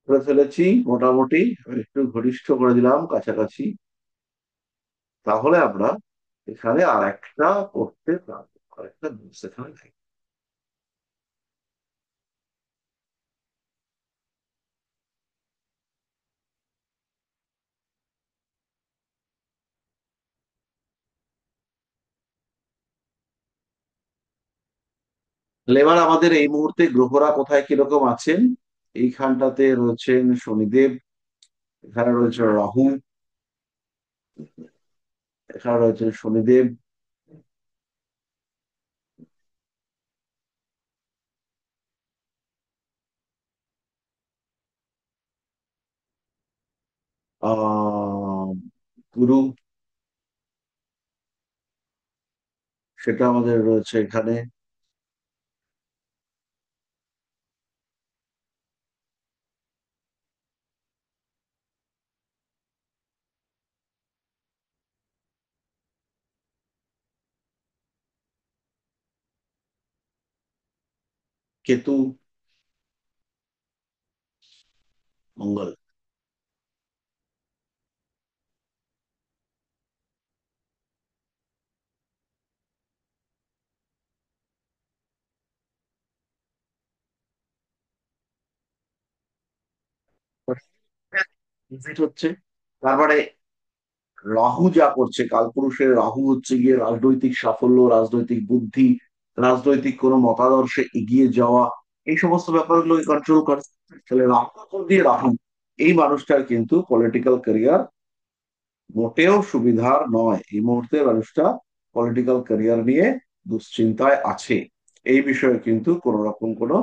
করে ফেলেছি মোটামুটি, একটু ঘনিষ্ঠ করে দিলাম কাছাকাছি। তাহলে আমরা এখানে আর একটা করতে পারবো, আরেকটা নোটস এখানে থাকবে। তাহলে এবার আমাদের এই মুহূর্তে গ্রহরা কোথায় কিরকম আছেন। এইখানটাতে রয়েছেন শনিদেব, এখানে রয়েছে রাহু, এখানে রয়েছে শনিদেব, আহ গুরু, সেটা আমাদের রয়েছে এখানে। কেতু, মঙ্গল। Transit হচ্ছে, তার মানে রাহু যা করছে, কালপুরুষের রাহু হচ্ছে গিয়ে রাজনৈতিক সাফল্য, রাজনৈতিক বুদ্ধি, রাজনৈতিক কোনো মতাদর্শে এগিয়ে যাওয়া, এই সমস্ত ব্যাপারগুলোকে কন্ট্রোল করে। তাহলে রাহু দিয়ে রাহু, এই মানুষটার কিন্তু পলিটিক্যাল ক্যারিয়ার মোটেও সুবিধার নয়। এই মুহূর্তে মানুষটা পলিটিক্যাল ক্যারিয়ার নিয়ে দুশ্চিন্তায় আছে, এই বিষয়ে কিন্তু কোনো রকম কোনো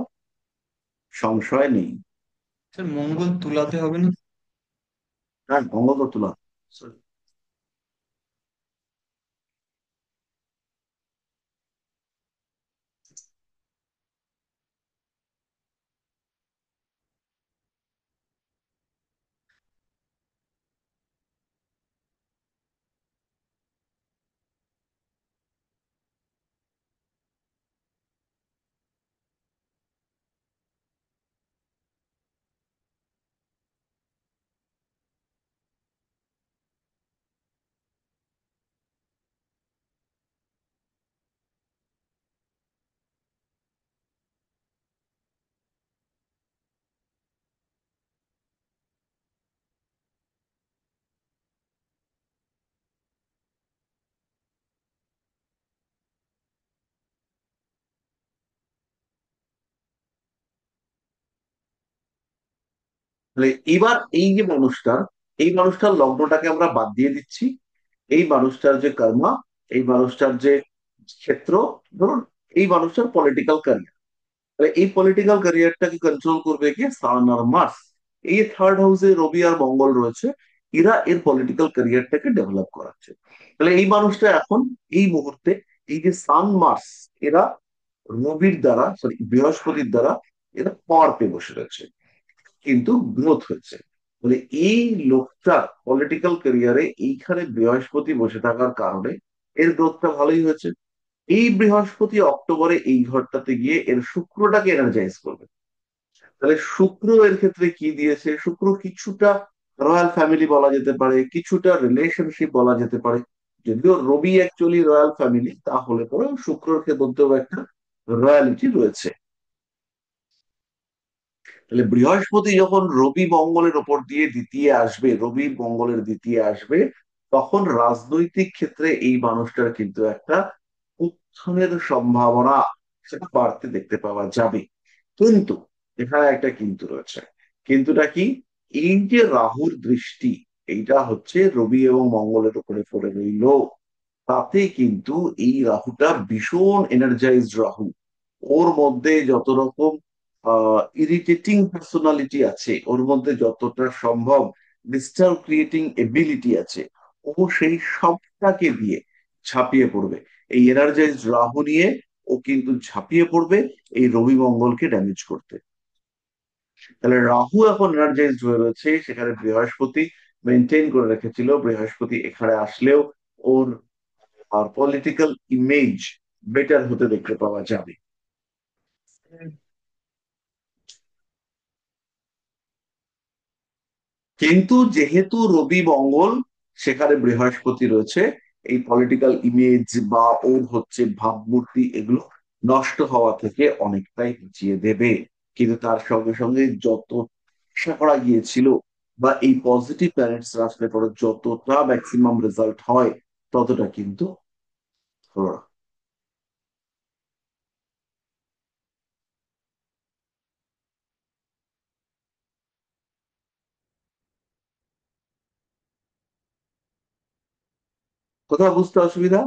সংশয় নেই। স্যার মঙ্গল তুলাতে হবে না? হ্যাঁ, মঙ্গল তো তুলা। তাহলে এবার এই যে মানুষটার, এই মানুষটার লগ্নটাকে আমরা বাদ দিয়ে দিচ্ছি। এই মানুষটার যে কর্মা, এই মানুষটার যে ক্ষেত্র, ধরুন এই মানুষটার পলিটিক্যাল ক্যারিয়ার, তাহলে এই পলিটিক্যাল ক্যারিয়ারটাকে কন্ট্রোল করবে কি, সান আর মার্স। এই থার্ড হাউসে রবি আর মঙ্গল রয়েছে, এরা এর পলিটিক্যাল ক্যারিয়ারটাকে ডেভেলপ করাচ্ছে। তাহলে এই মানুষটা এখন এই মুহূর্তে, এই যে সান মার্স, এরা রবির দ্বারা, সরি বৃহস্পতির দ্বারা এরা পাওয়ার পেয়ে বসে রয়েছে, কিন্তু গ্রোথ হচ্ছে। বলে এই লোকটার পলিটিক্যাল ক্যারিয়ারে এইখানে বৃহস্পতি বসে থাকার কারণে এর গ্রোথটা ভালোই হয়েছে। এই বৃহস্পতি অক্টোবরে এই ঘরটাতে গিয়ে এর শুক্রটাকে এনার্জাইজ করবে। তাহলে শুক্র এর ক্ষেত্রে কি দিয়েছে, শুক্র কিছুটা রয়্যাল ফ্যামিলি বলা যেতে পারে, কিছুটা রিলেশনশিপ বলা যেতে পারে। যদিও রবি অ্যাকচুয়ালি রয়্যাল ফ্যামিলি, তাহলে পরে শুক্রর মধ্যেও একটা রয়্যালিটি রয়েছে। তাহলে বৃহস্পতি যখন রবি মঙ্গলের ওপর দিয়ে দ্বিতীয় আসবে, রবি মঙ্গলের দ্বিতীয় আসবে, তখন রাজনৈতিক ক্ষেত্রে এই মানুষটার কিন্তু একটা উত্থানের সম্ভাবনা সেটা বাড়তে দেখতে পাওয়া যাবে। কিন্তু এখানে একটা কিন্তু রয়েছে। কিন্তুটা কি, এই যে রাহুর দৃষ্টি, এইটা হচ্ছে রবি এবং মঙ্গলের উপরে পড়ে রইল, তাতে কিন্তু এই রাহুটা ভীষণ এনার্জাইজড রাহু। ওর মধ্যে যত রকম ইরিটেটিং পার্সোনালিটি আছে, ওর মধ্যে যতটা সম্ভব ডিস্টার্ব ক্রিয়েটিং এবিলিটি আছে, ও সেই সবটাকে দিয়ে ঝাঁপিয়ে পড়বে। এই এনার্জাইজড রাহু নিয়ে ও কিন্তু ঝাঁপিয়ে পড়বে এই রবি মঙ্গলকে ড্যামেজ করতে। তাহলে রাহু এখন এনার্জাইজড হয়ে রয়েছে, সেখানে বৃহস্পতি মেনটেন করে রেখেছিল, বৃহস্পতি এখানে আসলেও ওর আর পলিটিক্যাল ইমেজ বেটার হতে দেখতে পাওয়া যাবে। কিন্তু যেহেতু রবি মঙ্গল, সেখানে বৃহস্পতি রয়েছে, এই পলিটিক্যাল ইমেজ বা ওর হচ্ছে ভাবমূর্তি, এগুলো নষ্ট হওয়া থেকে অনেকটাই পিছিয়ে দেবে। কিন্তু তার সঙ্গে সঙ্গে যত আশা করা গিয়েছিল, বা এই পজিটিভ প্ল্যানেটস আসলে পরে যতটা ম্যাক্সিমাম রেজাল্ট হয়, ততটা কিন্তু হলো না। কোথাও বুঝতে অসুবিধা?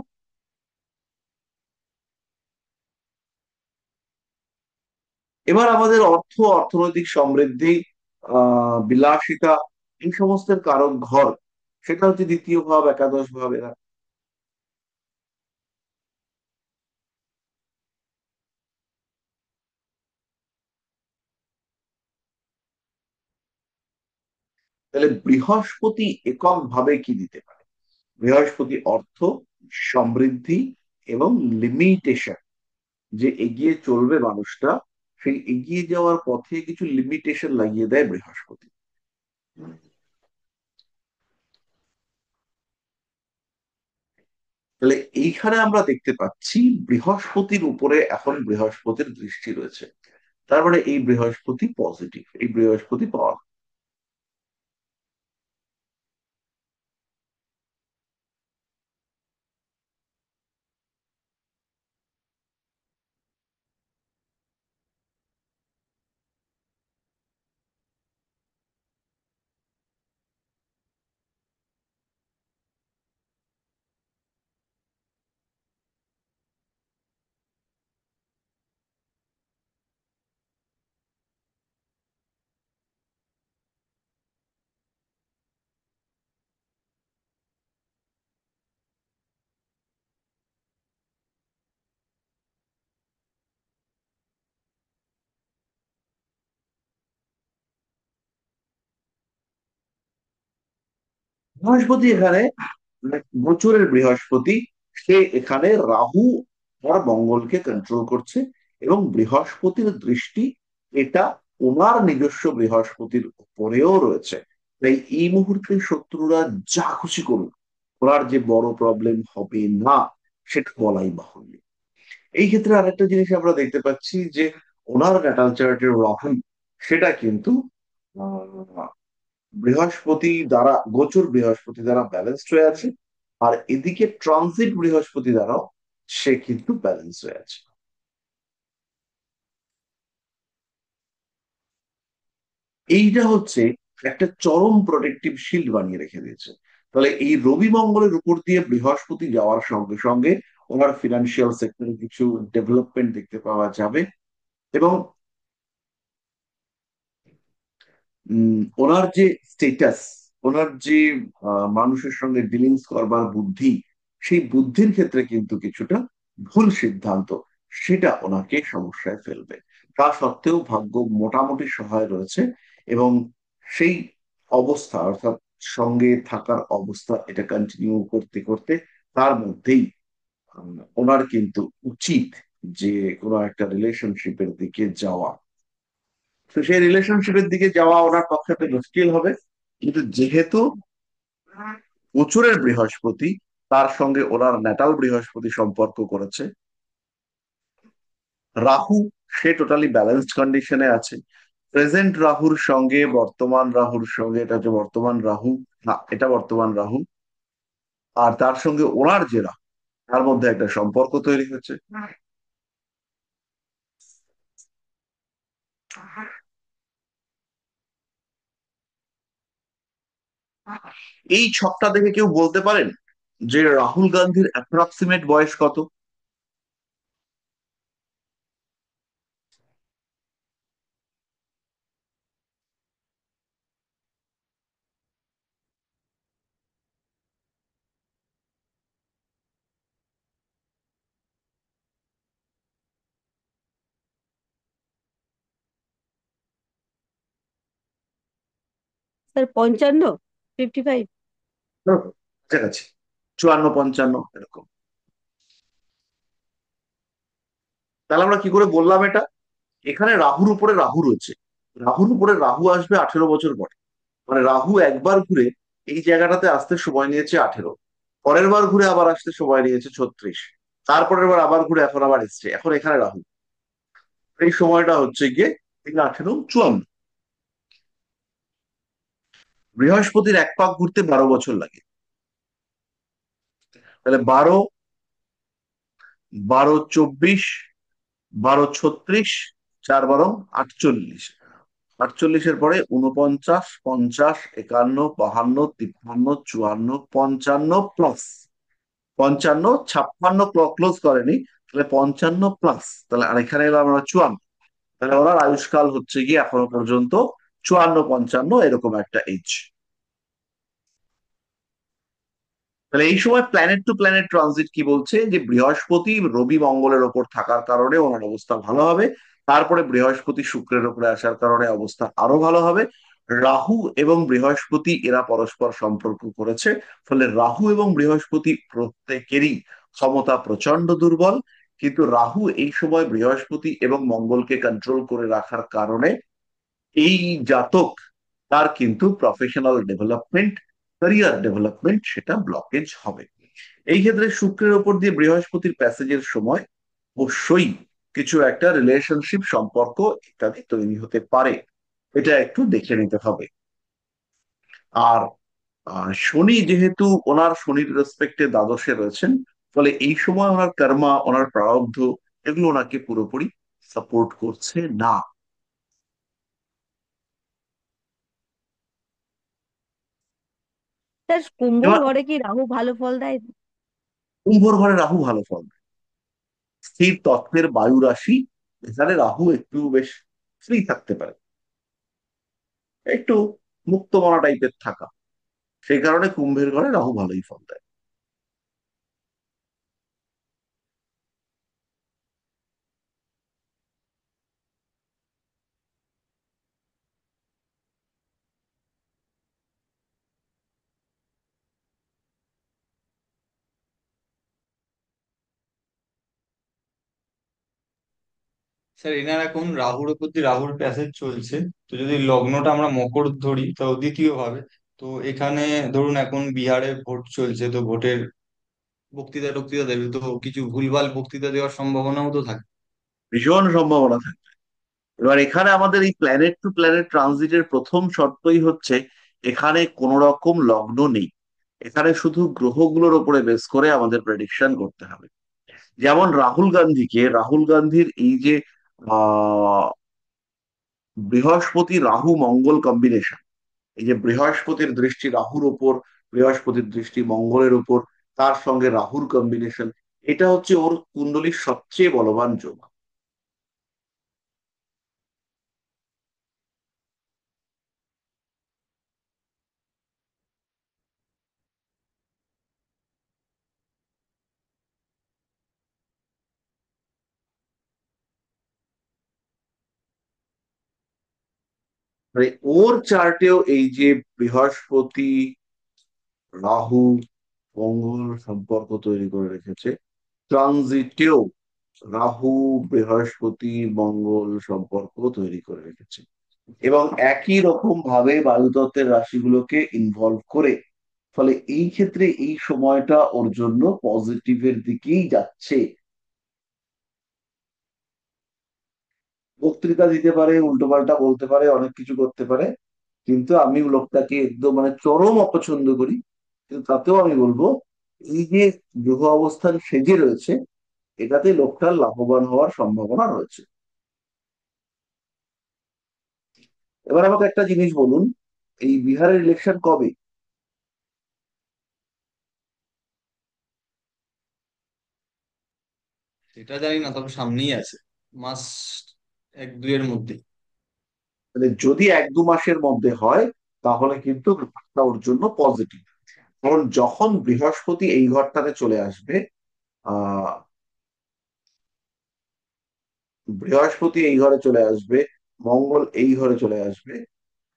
এবার আমাদের অর্থ, অর্থনৈতিক সমৃদ্ধি, বিলাসিতা, এই সমস্তের কারক ঘর, সেটা হচ্ছে দ্বিতীয় ভাব, একাদশ ভাব। এরা তাহলে বৃহস্পতি একক ভাবে কি দিতে পারে? বৃহস্পতি অর্থ, সমৃদ্ধি এবং লিমিটেশন, যে এগিয়ে চলবে মানুষটা, সেই এগিয়ে যাওয়ার পথে কিছু লিমিটেশন লাগিয়ে দেয় বৃহস্পতি। তাহলে এইখানে আমরা দেখতে পাচ্ছি বৃহস্পতির উপরে এখন বৃহস্পতির দৃষ্টি রয়েছে। তার মানে এই বৃহস্পতি পজিটিভ, এই বৃহস্পতি পাওয়ার। বৃহস্পতি এখানে গোচরের বৃহস্পতি, সে এখানে রাহু আর মঙ্গলকে কন্ট্রোল করছে, এবং বৃহস্পতির দৃষ্টি এটা ওনার নিজস্ব বৃহস্পতির উপরেও রয়েছে। তাই এই মুহূর্তে শত্রুরা যা খুশি করুক, ওনার যে বড় প্রবলেম হবে না সেটা বলাই বাহুল্য। এই ক্ষেত্রে আরেকটা জিনিস আমরা দেখতে পাচ্ছি যে ওনার ন্যাটাল চার্টের রাহু, সেটা কিন্তু বৃহস্পতি দ্বারা, গোচর বৃহস্পতি দ্বারা ব্যালেন্সড হয়ে আছে, আর এদিকে ট্রানজিট বৃহস্পতি দ্বারাও সে কিন্তু ব্যালেন্স হয়ে আছে। এইটা হচ্ছে একটা চরম প্রোটেক্টিভ শিল্ড বানিয়ে রেখে দিয়েছে। তাহলে এই রবি মঙ্গলের উপর দিয়ে বৃহস্পতি যাওয়ার সঙ্গে সঙ্গে ওনার ফিনান্সিয়াল সেক্টরে কিছু ডেভেলপমেন্ট দেখতে পাওয়া যাবে, এবং ওনার যে স্টেটাস, ওনার যে মানুষের সঙ্গে ডিলিংস করবার বুদ্ধি, সেই বুদ্ধির ক্ষেত্রে কিন্তু কিছুটা ভুল সিদ্ধান্ত, সেটা ওনাকে সমস্যায় ফেলবে। তা সত্ত্বেও ভাগ্য মোটামুটি সহায় রয়েছে, এবং সেই অবস্থা অর্থাৎ সঙ্গে থাকার অবস্থা এটা কন্টিনিউ করতে করতে তার মধ্যেই ওনার কিন্তু উচিত যে কোনো একটা রিলেশনশিপের দিকে যাওয়া। তো সেই রিলেশনশিপের দিকে যাওয়া ওনার পক্ষে একটা মুশকিল হবে, কিন্তু যেহেতু গোচরের বৃহস্পতি তার সঙ্গে ওনার ন্যাটাল বৃহস্পতি সম্পর্ক করেছে, রাহু সে টোটালি ব্যালেন্সড কন্ডিশনে আছে। প্রেজেন্ট রাহুর সঙ্গে বর্তমান রাহুর সঙ্গে, এটা হচ্ছে বর্তমান রাহু, না এটা বর্তমান রাহু, আর তার সঙ্গে ওনার যে রাহু, তার মধ্যে একটা সম্পর্ক তৈরি হচ্ছে। এই ছকটা দেখে কেউ বলতে পারেন যে রাহুল গান্ধীর অ্যাপ্রক্সিমেট বয়স কত? স্যার 55, 55। কাছাকাছি, 54-55 এরকম। তাহলে আমরা কি করে বললাম এটা? এখানে রাহুর উপরে রাহু রয়েছে, রাহুর উপরে রাহু আসবে 18 বছর পরে। মানে রাহু একবার ঘুরে এই জায়গাটাতে আসতে সময় নিয়েছে 18, পরের বার ঘুরে আবার আসতে সময় নিয়েছে 36, তারপরের বার আবার ঘুরে এখন আবার এসছে, এখন এখানে রাহু। এই সময়টা হচ্ছে গিয়ে 3, 18, 54। বৃহস্পতির এক পাক ঘুরতে 12 বছর লাগে। তাহলে 12, 12, 24, 12, 36, 4, 12, 48, 48-এর পরে 49, 50, 51, 52, 53, 54, 55 প্লাস 55, 56 ক্লোজ করেনি, তাহলে 55 প্লাস, তাহলে আর এখানে এলো আমরা 54। তাহলে ওনার আয়ুষ্কাল হচ্ছে গিয়ে এখনো পর্যন্ত 54-55 এরকম একটা এজ। তাহলে এই সময় প্ল্যানেট টু প্ল্যানেট ট্রানজিট কি বলছে, যে বৃহস্পতি রবি মঙ্গলের ওপর থাকার কারণে ওনার অবস্থা ভালো হবে, তারপরে বৃহস্পতি শুক্রের উপরে আসার কারণে অবস্থা আরো ভালো হবে। রাহু এবং বৃহস্পতি এরা পরস্পর সম্পর্ক করেছে, ফলে রাহু এবং বৃহস্পতি প্রত্যেকেরই ক্ষমতা প্রচন্ড দুর্বল, কিন্তু রাহু এই সময় বৃহস্পতি এবং মঙ্গলকে কন্ট্রোল করে রাখার কারণে এই জাতক তার কিন্তু প্রফেশনাল ডেভেলপমেন্ট, ক্যারিয়ার ডেভেলপমেন্ট সেটা ব্লকেজ হবে। এই ক্ষেত্রে শুক্রের ওপর দিয়ে বৃহস্পতির প্যাসেজের সময় অবশ্যই কিছু একটা রিলেশনশিপ, সম্পর্ক ইত্যাদি তৈরি হতে পারে, এটা একটু দেখে নিতে হবে। আর শনি যেহেতু ওনার শনির রেসপেক্টে দ্বাদশে রয়েছেন, ফলে এই সময় ওনার কর্মা, ওনার প্রারব্ধ, এগুলো ওনাকে পুরোপুরি সাপোর্ট করছে না। স্যার কুম্ভর এবার ঘরে কি রাহু ভালো ফল দেয়? কুম্ভর ঘরে রাহু ভালো ফল দেয়। স্থির তত্ত্বের বায়ু রাশি, এখানে রাহু একটু বেশ ফ্রি থাকতে পারে, একটু মুক্তমনা টাইপের থাকা, সেই কারণে কুম্ভের ঘরে রাহু ভালোই ফল দেয়। স্যার এনার এখন রাহুর উপর দিয়ে রাহুর প্যাসেজ চলছে, তো যদি লগ্নটা আমরা মকর ধরি তো দ্বিতীয় ভাবে, তো এখানে ধরুন এখন বিহারে ভোট চলছে, তো ভোটের বক্তৃতা টক্তৃতা দেবে, তো কিছু ভুলভাল বক্তৃতা দেওয়ার সম্ভাবনাও তো থাকে। ভীষণ সম্ভাবনা থাকে। এবার এখানে আমাদের এই প্ল্যানেট টু প্ল্যানেট ট্রানজিটের প্রথম শর্তই হচ্ছে এখানে কোন রকম লগ্ন নেই, এখানে শুধু গ্রহগুলোর উপরে বেস করে আমাদের প্রেডিকশন করতে হবে। যেমন রাহুল গান্ধীর এই যে আহ বৃহস্পতি রাহু মঙ্গল কম্বিনেশন, এই যে বৃহস্পতির দৃষ্টি রাহুর ওপর, বৃহস্পতির দৃষ্টি মঙ্গলের উপর, তার সঙ্গে রাহুর কম্বিনেশন, এটা হচ্ছে ওর কুণ্ডলীর সবচেয়ে বলবান যোগ। মানে ওর চার্টেও এই যে বৃহস্পতি রাহু মঙ্গল সম্পর্ক তৈরি করে রেখেছে, ট্রানজিটেও রাহু বৃহস্পতি মঙ্গল সম্পর্ক তৈরি করে রেখেছে, এবং একই রকম ভাবে বায়ুতত্ত্বের রাশিগুলোকে ইনভলভ করে, ফলে এই ক্ষেত্রে এই সময়টা ওর জন্য পজিটিভের দিকেই যাচ্ছে। বক্তৃতা দিতে পারে, উল্টোপাল্টা বলতে পারে, অনেক কিছু করতে পারে, কিন্তু আমি লোকটাকে একদম মানে চরম অপছন্দ করি, কিন্তু তাতেও আমি বলবো এই যে গ্রহ অবস্থান সেজে রয়েছে, এটাতে লোকটার লাভবান হওয়ার সম্ভাবনা রয়েছে। এবার আমাকে একটা জিনিস বলুন, এই বিহারের ইলেকশন কবে? সেটা জানি না, তবে সামনেই আছে, মাস এক দুইয়ের মধ্যে। মানে যদি 1-2 মাসের মধ্যে হয়, তাহলে কিন্তু ব্যাপারটা ওর জন্য পজিটিভ। কারণ যখন বৃহস্পতি এই ঘরটাতে চলে আসবে, আহ বৃহস্পতি এই ঘরে চলে আসবে, মঙ্গল এই ঘরে চলে আসবে,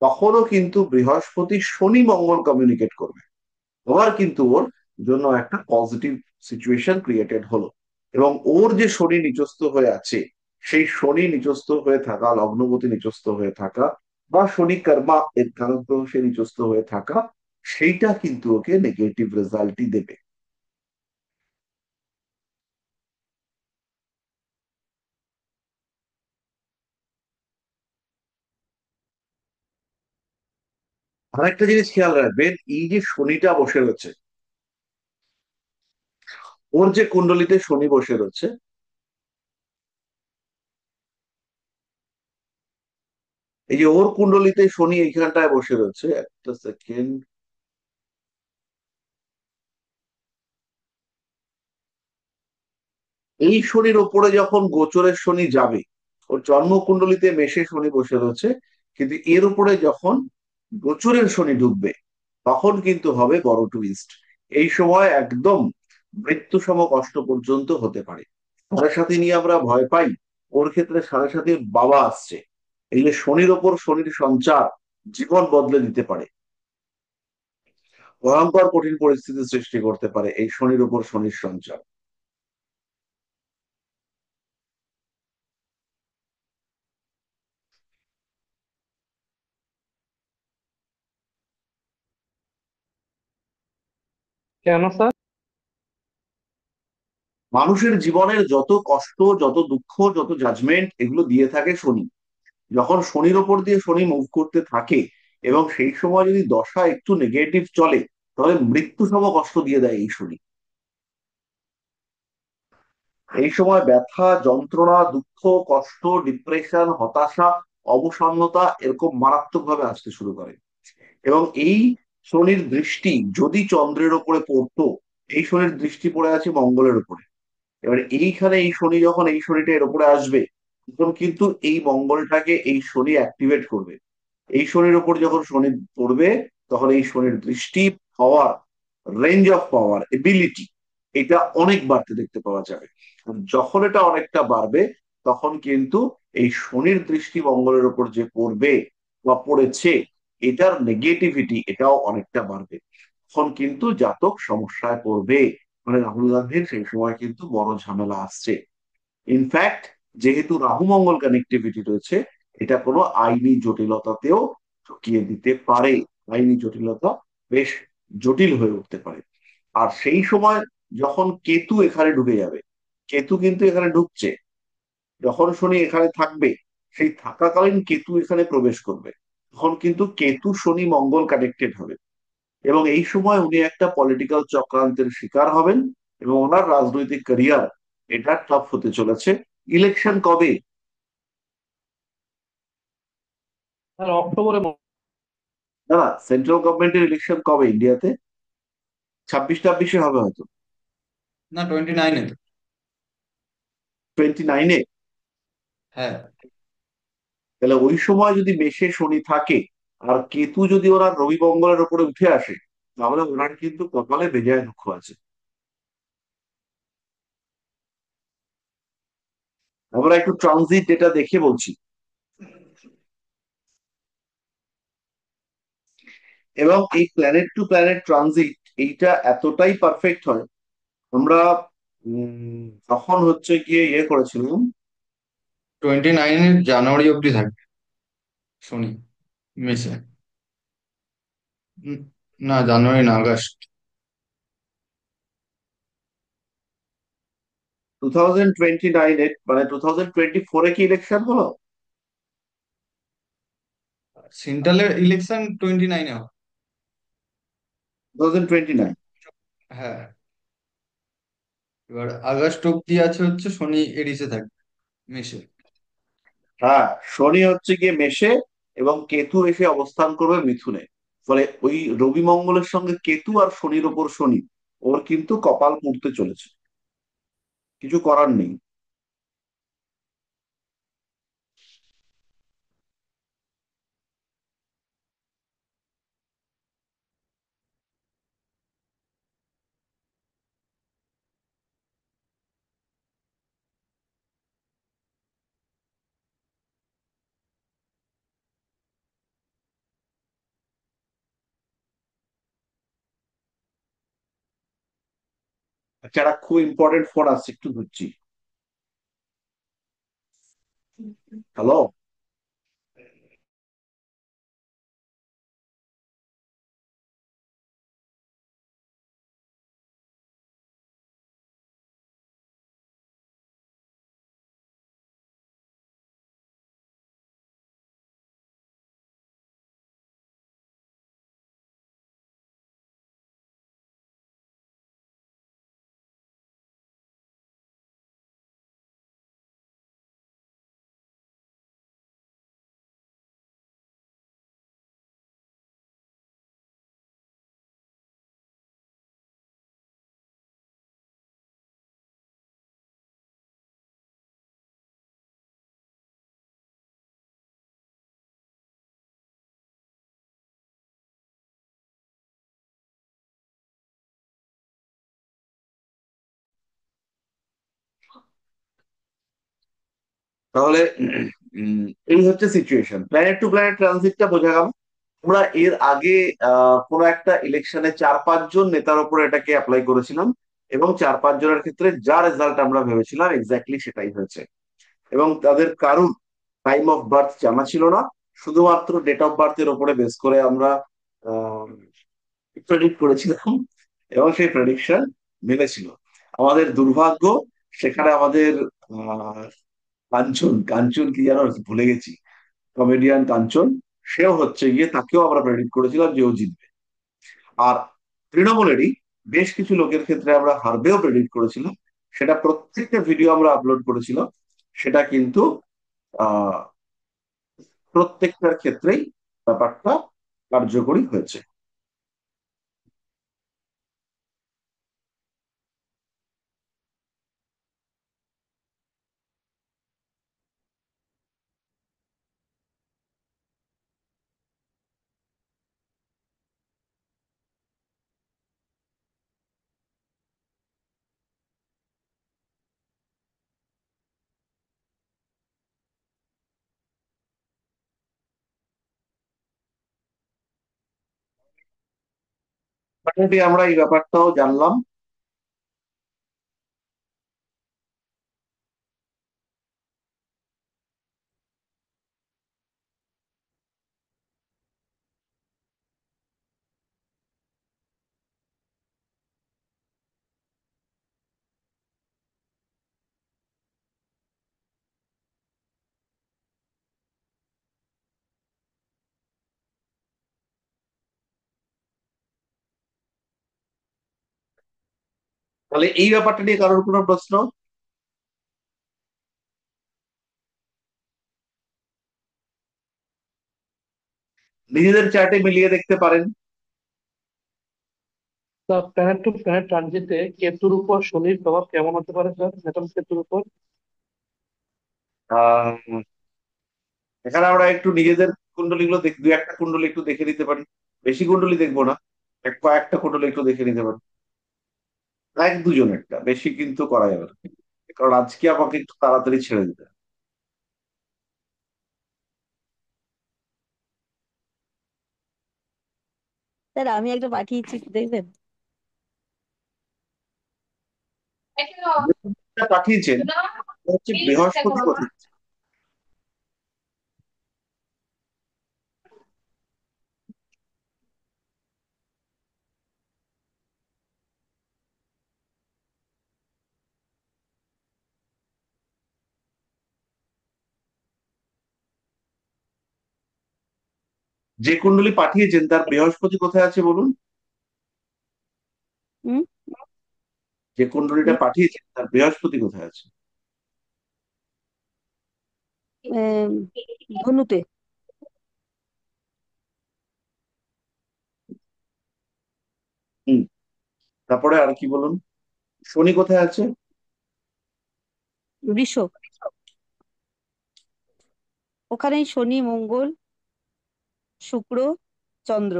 তখনও কিন্তু বৃহস্পতি শনি মঙ্গল কমিউনিকেট করবে, আবার কিন্তু ওর জন্য একটা পজিটিভ সিচুয়েশন ক্রিয়েটেড হলো। এবং ওর যে শনি নিচস্থ হয়ে আছে, সেই শনি নিচস্থ হয়ে থাকা, লগ্নপতি নিচস্থ হয়ে থাকা, বা শনি কর্মা এর কারক গ্রহ সে নিচস্থ হয়ে থাকা, সেইটা কিন্তু ওকে নেগেটিভ রেজাল্টই দেবে। আরেকটা জিনিস খেয়াল রাখবেন, এই যে শনিটা বসে রয়েছে, ওর যে কুণ্ডলিতে শনি বসে রয়েছে, এই যে ওর কুণ্ডলিতে শনি এইখানটায় বসে রয়েছে, একটা সেকেন্ড, এই শনির ওপরে যখন গোচরের শনি যাবে, ওর জন্মকুণ্ডলিতে মেষে শনি বসে রয়েছে, কিন্তু এর উপরে যখন গোচরের শনি ঢুকবে, তখন কিন্তু হবে বড় টুইস্ট। এই সময় একদম মৃত্যুসম কষ্ট পর্যন্ত হতে পারে। সাড়ে সাথী নিয়ে আমরা ভয় পাই, ওর ক্ষেত্রে সাড়ে সাথীর বাবা আসছে, এই যে শনির ওপর শনির সঞ্চার জীবন বদলে দিতে পারে, ভয়ঙ্কর কঠিন পরিস্থিতি সৃষ্টি করতে পারে এই শনির ওপর শনির সঞ্চার। কেন স্যার? মানুষের জীবনের যত কষ্ট, যত দুঃখ, যত জাজমেন্ট, এগুলো দিয়ে থাকে শনি। যখন শনির ওপর দিয়ে শনি মুভ করতে থাকে এবং সেই সময় যদি দশা একটু নেগেটিভ চলে, তাহলে মৃত্যু সম কষ্ট দিয়ে দেয় এই শনি। এই সময় ব্যথা, যন্ত্রণা, দুঃখ, কষ্ট, ডিপ্রেশন, হতাশা, অবসন্নতা এরকম মারাত্মক ভাবে আসতে শুরু করে। এবং এই শনির দৃষ্টি যদি চন্দ্রের ওপরে পড়তো, এই শনির দৃষ্টি পড়ে আছে মঙ্গলের উপরে। এবার এইখানে এই শনি যখন এই শনিটা এর উপরে আসবে, তখন কিন্তু এই মঙ্গলটাকে এই শনি অ্যাক্টিভেট করবে। এই শনির উপর যখন শনি পড়বে, তখন এই শনির দৃষ্টি, পাওয়ার, রেঞ্জ অফ পাওয়ার, এবিলিটি, এটা অনেক বাড়তে দেখতে পাওয়া যাবে। আর যখন এটা অনেকটা বাড়বে, তখন কিন্তু এই শনির দৃষ্টি মঙ্গলের উপর যে পড়বে বা পড়েছে, এটার নেগেটিভিটি এটাও অনেকটা বাড়বে। তখন কিন্তু জাতক সমস্যায় পড়বে। মানে রাহুল গান্ধীর সেই সময় কিন্তু বড় ঝামেলা আসছে। ইনফ্যাক্ট, যেহেতু রাহু মঙ্গল কানেক্টিভিটি রয়েছে, এটা কোনো আইনি জটিলতাতেও ঢুকিয়ে দিতে পারে। আইনি জটিলতা বেশ জটিল হয়ে উঠতে পারে। আর সেই সময় যখন কেতু এখানে ঢুকে যাবে, কেতু কিন্তু এখানে ঢুকছে, যখন শনি এখানে থাকবে, সেই থাকাকালীন কেতু এখানে প্রবেশ করবে, তখন কিন্তু কেতু শনি মঙ্গল কানেক্টেড হবে। এবং এই সময় উনি একটা পলিটিক্যাল চক্রান্তের শিকার হবেন এবং ওনার রাজনৈতিক ক্যারিয়ার এটা টাফ হতে চলেছে। ইলেকশন কবে? স্যার অক্টোবরে না না, সেন্ট্রাল গভর্নমেন্টের ইলেকশন কবে ইন্ডিয়াতে? 26-26 হবে হয়তো। না, 29-এ তো। 29-এ? হ্যাঁ। তাহলে ওই সময় যদি মেষে শনি থাকে আর কেতু যদি ওনার রবি মঙ্গলের উপরে উঠে আসে, তাহলে ওনার কিন্তু কপালে বেজায় দুঃখ আছে। আমরা একটু ট্রানজিট ডেটা দেখে বলছি। এবং এই প্ল্যানেট টু প্ল্যানেট ট্রানজিট এইটা এতটাই পারফেক্ট হয়। আমরা তখন হচ্ছে গিয়ে ইয়ে করেছিলাম। 29-এর জানুয়ারি অব্দি থাকবে শনি মেসে। উম, না, জানুয়ারি না, আগস্ট। 2029-এ, মানে 2024-এ কি ইলেকশন হলো? সেন্ট্রালের ইলেকশন 29-এ হবে। 2029? হ্যাঁ। এবার আগস্ট অব্দি আছে হচ্ছে শনি এরিসে থাকবে, মেসে। হ্যাঁ, শনি হচ্ছে গিয়ে মেষে এবং কেতু এসে অবস্থান করবে মিথুনে। ফলে ওই রবি মঙ্গলের সঙ্গে কেতু আর শনির ওপর শনি, ওর কিন্তু কপাল পুড়তে চলেছে, কিছু করার নেই। আচ্ছা, একটা খুব ইম্পর্টেন্ট ফোন আসছে, একটু ধরছি। হ্যালো। তাহলে এই হচ্ছে সিচুয়েশন, প্ল্যানেট টু প্ল্যানেট ট্রানজিটটা বোঝা গেল। আমরা এর আগে কোনো একটা ইলেকশনে 4-5 জন নেতার উপর এটাকে অ্যাপ্লাই করেছিলাম, এবং 4-5 জনের ক্ষেত্রে যা রেজাল্ট আমরা ভেবেছিলাম এক্স্যাক্টলি সেটাই হয়েছে। এবং তাদের কারুর টাইম অফ বার্থ জানা ছিল না, শুধুমাত্র ডেট অফ বার্থের উপরে বেস করে আমরা প্রেডিক্ট করেছিলাম এবং সেই প্রেডিকশন মিলেছিল। আমাদের দুর্ভাগ্য, সেখানে আমাদের আহ কাঞ্চন, কাঞ্চন কি যেন ভুলে গেছি, কমেডিয়ান কাঞ্চন, সেও হচ্ছে গিয়ে, তাকেও আমরা প্রেডিক্ট করেছিলাম যে ও জিতবে। আর তৃণমূলেরই বেশ কিছু লোকের ক্ষেত্রে আমরা হারবেও প্রেডিক্ট করেছিলাম। সেটা প্রত্যেকটা ভিডিও আমরা আপলোড করেছিলাম। সেটা কিন্তু আহ প্রত্যেকটার ক্ষেত্রেই ব্যাপারটা কার্যকরী হয়েছে। মোটামুটি আমরা এই ব্যাপারটাও জানলাম। তাহলে এই ব্যাপারটা নিয়ে কারোর কোনো প্রশ্ন? নিজেদের চার্টে মিলিয়ে দেখতে পারেন। স্যার প্ল্যানেট টু প্ল্যানেট ট্রানজিটে কেতুর উপর শনির প্রভাব কেমন হতে পারে স্যার, নেটন কেতুর উপর? আহ এখানে আমরা একটু নিজেদের কুণ্ডলীগুলো দু একটা কুণ্ডলী একটু দেখে নিতে পারি। বেশি কুণ্ডলী দেখবো না, কয়েকটা কুণ্ডলী একটু দেখে নিতে পারি। এক দুজন একটা, বেশি কিন্তু করা যাবে না, কারণ আজকে আমাকে একটু তাড়াতাড়ি ছেড়ে দিতে হবে। স্যার আমি একটা পাঠিয়েছি, একটু দেখবেন? যে কুণ্ডলীটা পাঠিয়েছেন সেটা হচ্ছে বৃহস্পতি কোথায়। যে কুণ্ডলী পাঠিয়েছেন তার বৃহস্পতি কোথায় আছে বলুন। হুম। যে কুণ্ডলীটা পাঠিয়েছেন তার বৃহস্পতি কোথায় আছে? আহ, ধনুতে। হুম, তারপরে আর কি বলুন? শনি কোথায় আছে? বৃষ। ওখানেই শনি, মঙ্গল, শুক্র, চন্দ্র,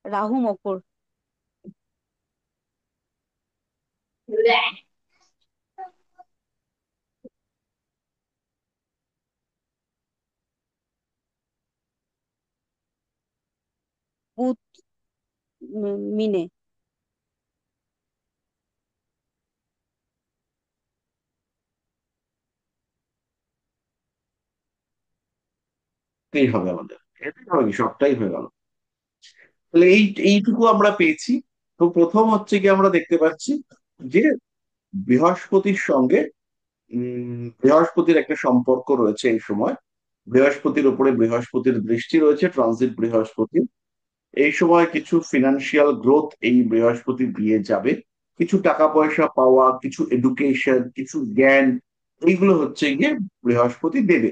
রাহু মকর। বুধ মিনে। এই হবে আমাদের, এটাই হবে কি, সবটাই হয়ে গেল। তাহলে এইটুকু আমরা পেয়েছি। তো প্রথম হচ্ছে কি, আমরা দেখতে পাচ্ছি যে বৃহস্পতির সঙ্গে বৃহস্পতির একটা সম্পর্ক রয়েছে এই সময়। বৃহস্পতির উপরে বৃহস্পতির দৃষ্টি রয়েছে, ট্রানজিট বৃহস্পতি। এই সময় কিছু ফিনান্সিয়াল গ্রোথ এই বৃহস্পতি দিয়ে যাবে। কিছু টাকা পয়সা পাওয়া, কিছু এডুকেশন, কিছু জ্ঞান, এইগুলো হচ্ছে গিয়ে বৃহস্পতি দেবে।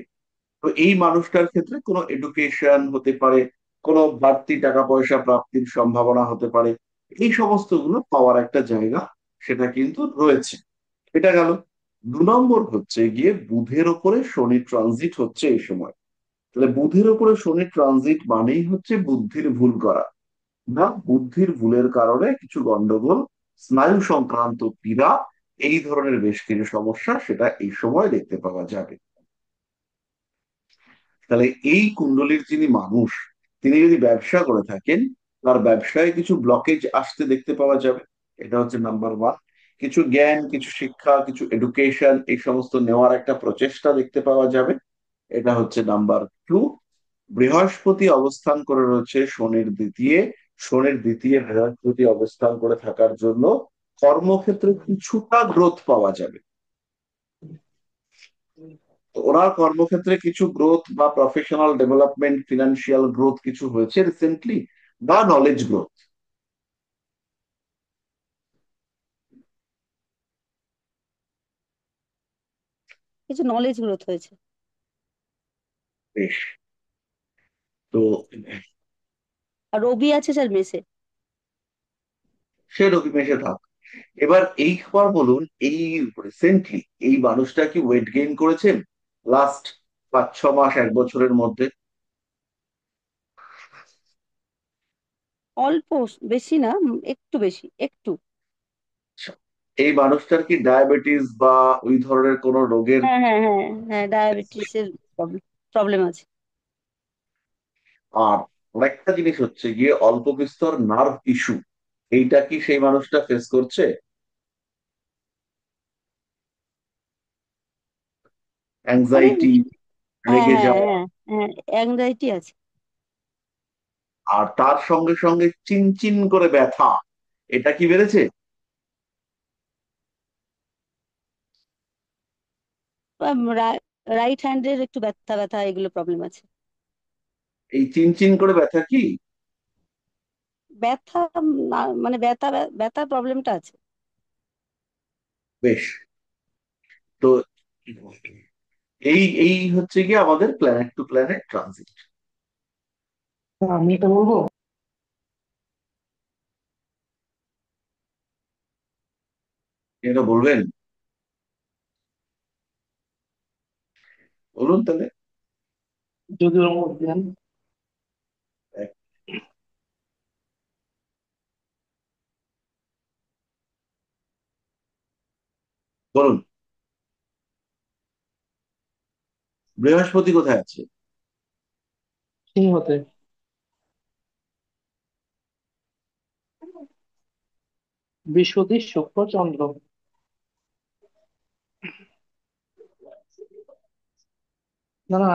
তো এই মানুষটার ক্ষেত্রে কোনো এডুকেশন হতে পারে, কোনো বাড়তি টাকা পয়সা প্রাপ্তির সম্ভাবনা হতে পারে। এই সমস্ত গুলো পাওয়ার একটা জায়গা সেটা কিন্তু রয়েছে। এটা গেল। 2 নম্বর হচ্ছে গিয়ে বুধের ওপরে শনি ট্রানজিট হচ্ছে এই সময়। তাহলে বুধের ওপরে শনি ট্রানজিট মানেই হচ্ছে বুদ্ধির ভুল করা, না বুদ্ধির ভুলের কারণে কিছু গন্ডগোল, স্নায়ু সংক্রান্ত পীড়া, এই ধরনের বেশ কিছু সমস্যা সেটা এই সময় দেখতে পাওয়া যাবে। তাহলে এই কুণ্ডলীর যিনি মানুষ, তিনি যদি ব্যবসা করে থাকেন, তার ব্যবসায় কিছু ব্লকেজ আসতে দেখতে পাওয়া যাবে। এটা হচ্ছে নাম্বার ওয়ান। কিছু জ্ঞান, কিছু শিক্ষা, কিছু এডুকেশন, এই সমস্ত নেওয়ার একটা প্রচেষ্টা দেখতে পাওয়া যাবে। এটা হচ্ছে নাম্বার টু। বৃহস্পতি অবস্থান করে রয়েছে শনির দ্বিতীয়। শনির দ্বিতীয় বৃহস্পতি অবস্থান করে থাকার জন্য কর্মক্ষেত্রে কিছুটা গ্রোথ পাওয়া যাবে। তো ওনার কর্মক্ষেত্রে কিছু গ্রোথ বা প্রফেশনাল ডেভেলপমেন্ট, ফিনান্সিয়াল গ্রোথ কিছু হয়েছে রিসেন্টলি, বা নলেজ গ্রোথ। কিছু নলেজ গ্রোথ হয়েছে। বেশ। তো আর রবি আছে স্যার মেসে। সে রবি মেশে থাক। এবার এইবার বলুন, এই রিসেন্টলি এই মানুষটা কি ওয়েট গেইন করেছেন লাস্ট 5-6 মাস, 1 বছরের মধ্যে? অল্প, বেশি না, একটু বেশি, একটু। এই মানুষটার কি ডায়াবেটিস বা ওই ধরনের কোনো রোগের? হ্যাঁ হ্যাঁ হ্যাঁ হ্যাঁ, ডায়াবেটিসের প্রবলেম আছে। আর আরেকটা জিনিস হচ্ছে গিয়ে অল্প বিস্তর নার্ভ ইস্যু, এইটা কি সেই মানুষটা ফেস করছে? মানে অ্যাংজাইটি, হ্যাঁ রেগে হ্যাঁ যাওয়া, হ্যাঁ হ্যাঁ, অ্যাংজাইটি আছে। আর তার সঙ্গে সঙ্গে চিনচিন করে ব্যথা, এটা কি বেড়েছে? রাইট হ্যান্ডের একটু ব্যথা ব্যথা এগুলো প্রবলেম আছে। এই চিনচিন করে ব্যথা কি? ব্যথা মানে ব্যথা ব্যথার প্রবলেমটা আছে। বেশ। তো এই এই হচ্ছে গিয়ে আমাদের প্ল্যানেট টু প্ল্যানেট ট্রানজিট। আমি এটা বলবো। এটা বলবেন? বলুন তাহলে। যদি ওর মধ্যে দেন। এক- বলুন। বৃহস্পতি কোথায় আছে? সিংহতে। বৃহস্পতি শুক্র চন্দ্র। না না,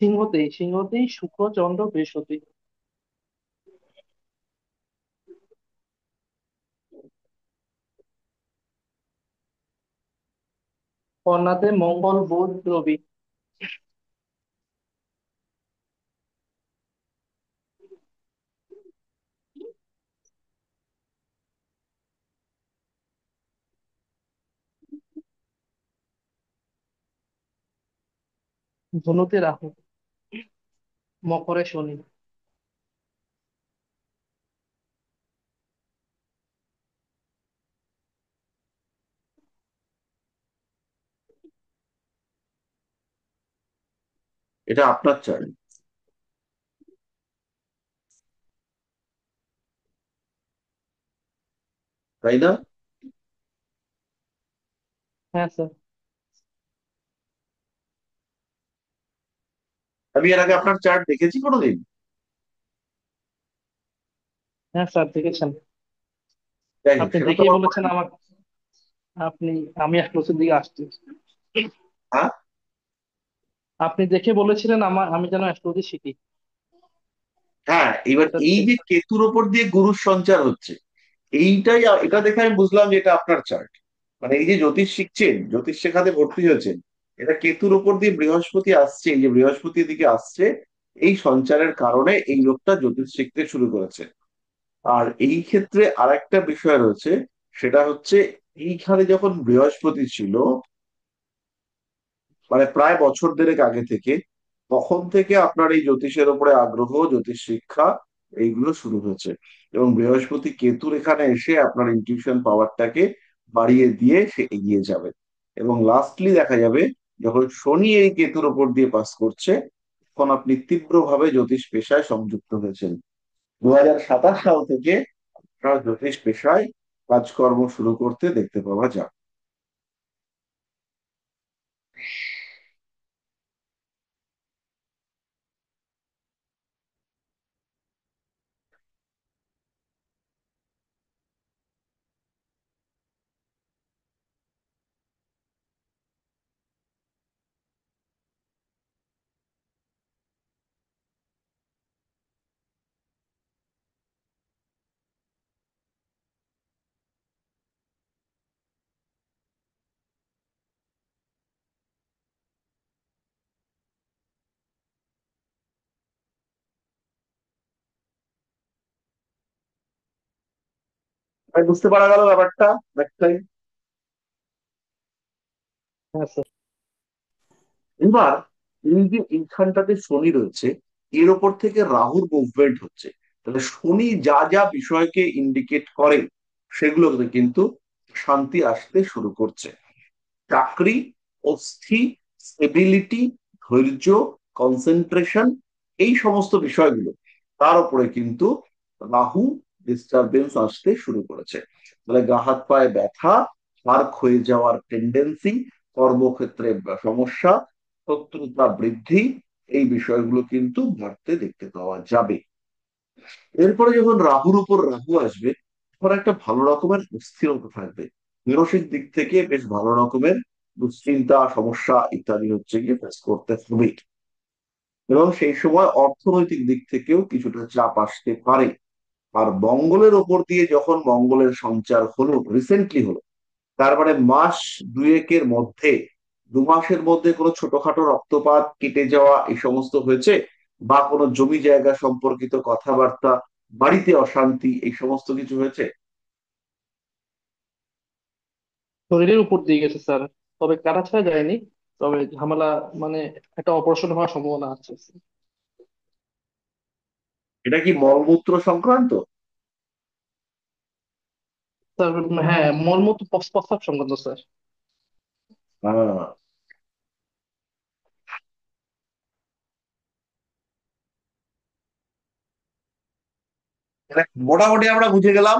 সিংহতেই সিংহতেই শুক্র চন্দ্র বৃহস্পতি। কন্যাতে মঙ্গল বুধ রবি। ধনুতে রাহু। মকরে শনি। এটা আপনার চার্ট, তাই না? হ্যাঁ স্যার। আমি এর আগে আপনার চার্ট দেখেছি কোনোদিন? হ্যাঁ স্যার দেখেছেন। যাই হোক, আপনি সেটা তো দেখেই আমার বলেছেন মনে নেই। আমার। আপনি আমি অ্যাস্ট্রোলজির দিকে আসছি। হ্যাঁ, আপনি দেখে বলেছিলেন আমি যেন অ্যাস্ট্রোলজি শিখি। হ্যাঁ, এবার এটা এই যে কেতুর ওপর দিয়ে গুরুর সঞ্চার হচ্ছে, এইটাই এটা দেখে আমি বুঝলাম যে এটা আপনার চার্ট। মানে এই যে জ্যোতিষ শিখছেন, জ্যোতিষ শেখাতে ভর্তি হয়েছেন, এটা কেতুর ওপর দিয়ে বৃহস্পতি আসছে, এই যে বৃহস্পতির দিকে আসছে, এই সঞ্চারের কারণে এই লোকটা জ্যোতিষ শিখতে শুরু করেছে। আর এই ক্ষেত্রে আরেকটা বিষয় রয়েছে, সেটা হচ্ছে এইখানে যখন বৃহস্পতি ছিল, মানে প্রায় বছর দেড়েক আগে থেকে, তখন থেকে আপনার এই জ্যোতিষের উপরে আগ্রহ, জ্যোতিষ শিক্ষা, এইগুলো শুরু হয়েছে। এবং বৃহস্পতি কেতুর এখানে এসে আপনার ইনটিউশন পাওয়ারটাকে বাড়িয়ে দিয়ে সে এগিয়ে যাবে। এবং লাস্টলি দেখা যাবে যখন শনি এই কেতুর উপর দিয়ে পাস করছে, তখন আপনি তীব্রভাবে জ্যোতিষ পেশায় সংযুক্ত হয়েছেন। 2027 সাল থেকে আপনার জ্যোতিষ পেশায় কাজকর্ম শুরু করতে দেখতে পাওয়া যায়। বুঝতে পারা গেল ব্যাপারটা একটাই। হ্যাঁ স্যার। এবার এই যে এইখানটাতে শনি রয়েছে, এর ওপর থেকে রাহুর মুভমেন্ট হচ্ছে, তাহলে শনি যা যা বিষয়কে ইন্ডিকেট করে সেগুলোতে কিন্তু শান্তি আসতে শুরু করছে। চাকরি, অস্থি, স্টেবিলিটি, ধৈর্য, কনসেন্ট্রেশন, এই সমস্ত বিষয়গুলো তার উপরে কিন্তু রাহু ডিস্টারবেন্স আসতে শুরু করেছে। তাহলে গা হাত পায়ে ব্যথা, হাড় ক্ষয়ে যাওয়ার টেন্ডেন্সি, কর্মক্ষেত্রে সমস্যা, শত্রুতা বৃদ্ধি, এই বিষয়গুলো কিন্তু বাড়তে দেখতে পাওয়া যাবে। এরপরে যখন রাহুর উপর রাহু আসবে, তখন একটা ভালো রকমের স্থিরতা থাকবে। মানসিক দিক থেকে বেশ ভালো রকমের দুশ্চিন্তা, সমস্যা ইত্যাদি হচ্ছে গিয়ে ফেস করতে হবে। এবং সেই সময় অর্থনৈতিক দিক থেকেও কিছুটা চাপ আসতে পারে। আর মঙ্গলের ওপর দিয়ে যখন মঙ্গলের সঞ্চার হলো, রিসেন্টলি হলো, তার মানে মাস দুয়েকের মধ্যে, 2 মাসের মধ্যে কোনো ছোটখাটো রক্তপাত, কেটে যাওয়া এই সমস্ত হয়েছে, বা কোনো জমি জায়গা সম্পর্কিত কথাবার্তা, বাড়িতে অশান্তি, এই সমস্ত কিছু হয়েছে? শরীরের উপর দিয়ে গেছে স্যার, তবে কাটা ছাড়া যায়নি। তবে ঝামেলা, মানে একটা অপারেশন হওয়ার সম্ভাবনা আছে। এটা কি মলমূত্র সংক্রান্ত? স্যার হ্যাঁ, মলমূত্র প্রস্রাব সংক্রান্ত স্যার। আহ, মানে মোটামুটি আমরা বুঝে গেলাম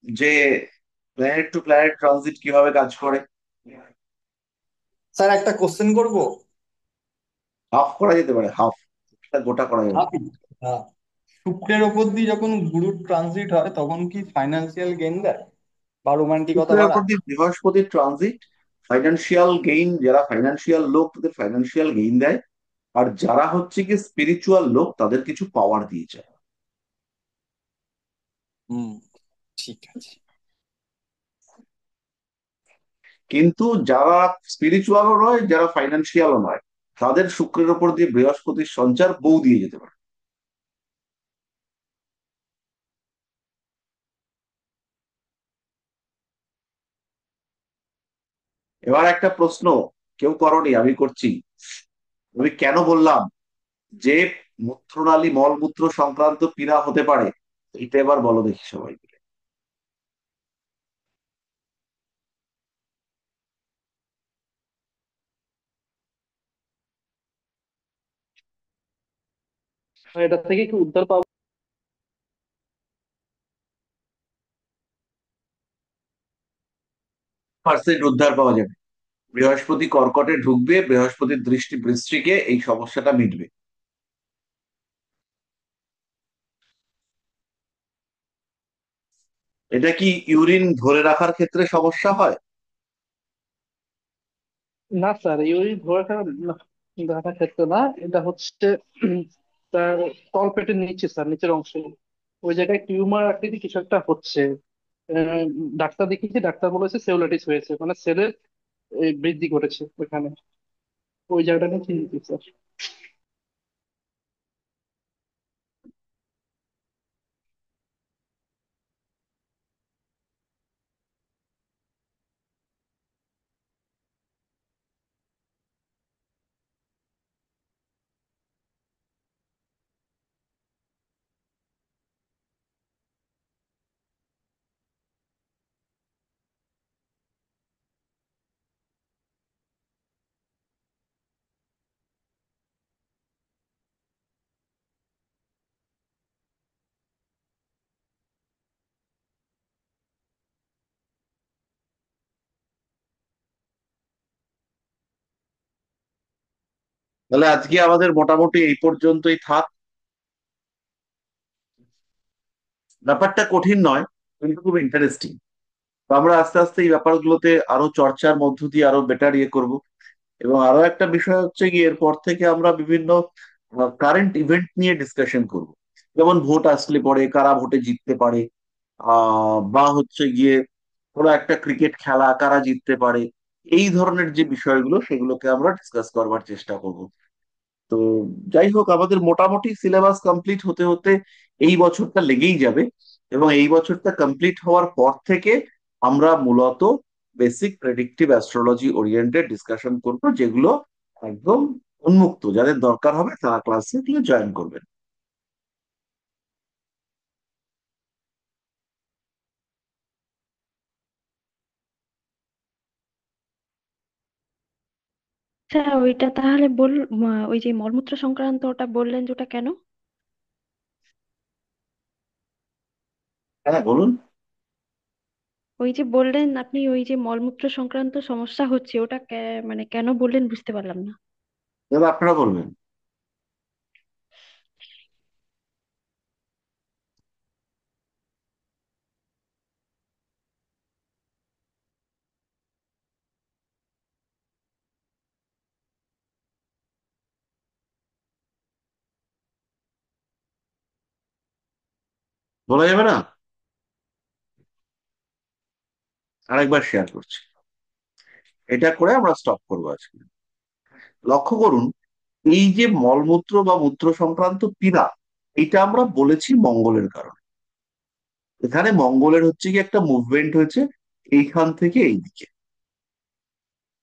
যে প্ল্যানেট টু প্ল্যানেট ট্রানজিট কিভাবে কাজ করে। স্যার একটা কোশ্চেন করব। হাফ করা যেতে পারে, হাফ, গোটা করা যাবে না। আপনি শুক্রের ওপর দিয়ে যখন গুরুর ট্রানজিট হয় তখন কি ফাইন্যান্সিয়াল গেইন দেয় বা রোমান্টিকতা শুক্রের উপর বাড়ায়? দিয়ে বৃহস্পতির ট্রানজিট ফাইন্যান্সিয়াল গেইন, যারা ফাইন্যান্সিয়াল লোক তাদের ফাইন্যান্সিয়াল গেইন দেয়, আর যারা হচ্ছে কি স্পিরিচুয়াল লোক তাদের কিছু পাওয়ার দিয়ে যায়। হুম, ঠিক আছে। কিন্তু যারা স্পিরিচুয়ালও নয়, যারা ফাইন্যান্সিয়ালও নয়, তাদের শুক্রের উপর দিয়ে বৃহস্পতির সঞ্চার বউ দিয়ে যেতে পারে। এবার একটা প্রশ্ন কেউ করনি, আমি করছি। আমি কেন বললাম যে মূত্রনালী মলমূত্র সংক্রান্ত পীড়া হতে পারে? এটা এবার বলো দেখি সবাই মিলে। এটা থেকে কি উদ্ধার পাবো? 100% উদ্ধার পাওয়া যাবে। বৃহস্পতি কর্কটে ঢুকবে, বৃহস্পতির দৃষ্টি বৃশ্চিকে, এই সমস্যাটা মিটবে। এটা কি ইউরিন ধরে রাখার ক্ষেত্রে সমস্যা হয়? না স্যার, এই ধরে রাখার ক্ষেত্রে না। এটা হচ্ছে তার তল পেটের নিচে স্যার, নিচের অংশে ওই জায়গায় টিউমার আকৃতি কিছু একটা হচ্ছে। আহ, ডাক্তার দেখিয়েছি, ডাক্তার বলেছে সেলুলাইটিস হয়েছে, মানে সেলের বৃদ্ধি ঘটেছে ওইখানে। ওই জায়গাটা নিয়ে চিন্তিত স্যার। তাহলে আজকে আমাদের মোটামুটি এই পর্যন্তই থাক। ব্যাপারটা কঠিন নয়, কিন্তু খুব ইন্টারেস্টিং। আমরা আস্তে আস্তে এই ব্যাপারগুলোতে আরো চর্চার মধ্য দিয়ে আরো বেটার ইয়ে করব। এবং আরো একটা বিষয় হচ্ছে কি, এরপর থেকে আমরা বিভিন্ন কারেন্ট ইভেন্ট নিয়ে ডিসকাশন করব। যেমন ভোট আসলে পরে কারা ভোটে জিততে পারে, বা হচ্ছে গিয়ে কোনো একটা ক্রিকেট খেলা কারা জিততে পারে, এই ধরনের যে বিষয়গুলো সেগুলোকে আমরা ডিসকাস করবার চেষ্টা করব। তো যাই হোক, আমাদের মোটামুটি সিলেবাস কমপ্লিট হতে হতে এই বছরটা লেগেই যাবে। এবং এই বছরটা কমপ্লিট হওয়ার পর থেকে আমরা মূলত basic predictive astrology oriented discussion করবো, যেগুলো একদম উন্মুক্ত, যাদের দরকার হবে তারা ক্লাসে জয়েন করবেন। আচ্ছা, ওইটা তাহলে ওই যে মলমূত্র সংক্রান্ত ওটা বললেন যে ওটা কেন? হ্যাঁ বলুন। ওই যে বললেন আপনি ওই যে মলমূত্র সংক্রান্ত সমস্যা হচ্ছে ওটা মানে কেন বললেন বুঝতে পারলাম না। দাদা আপনারা বলবেন। বলা যাবে না? আরেকবার শেয়ার করছি, এটা করে আমরা স্টপ করবো আজকে। লক্ষ্য করুন, এই যে মলমূত্র বা মূত্র সংক্রান্ত পীড়া, এটা আমরা বলেছি মঙ্গলের কারণে। এখানে মঙ্গলের হচ্ছে কি একটা মুভমেন্ট হয়েছে এইখান থেকে এইদিকে,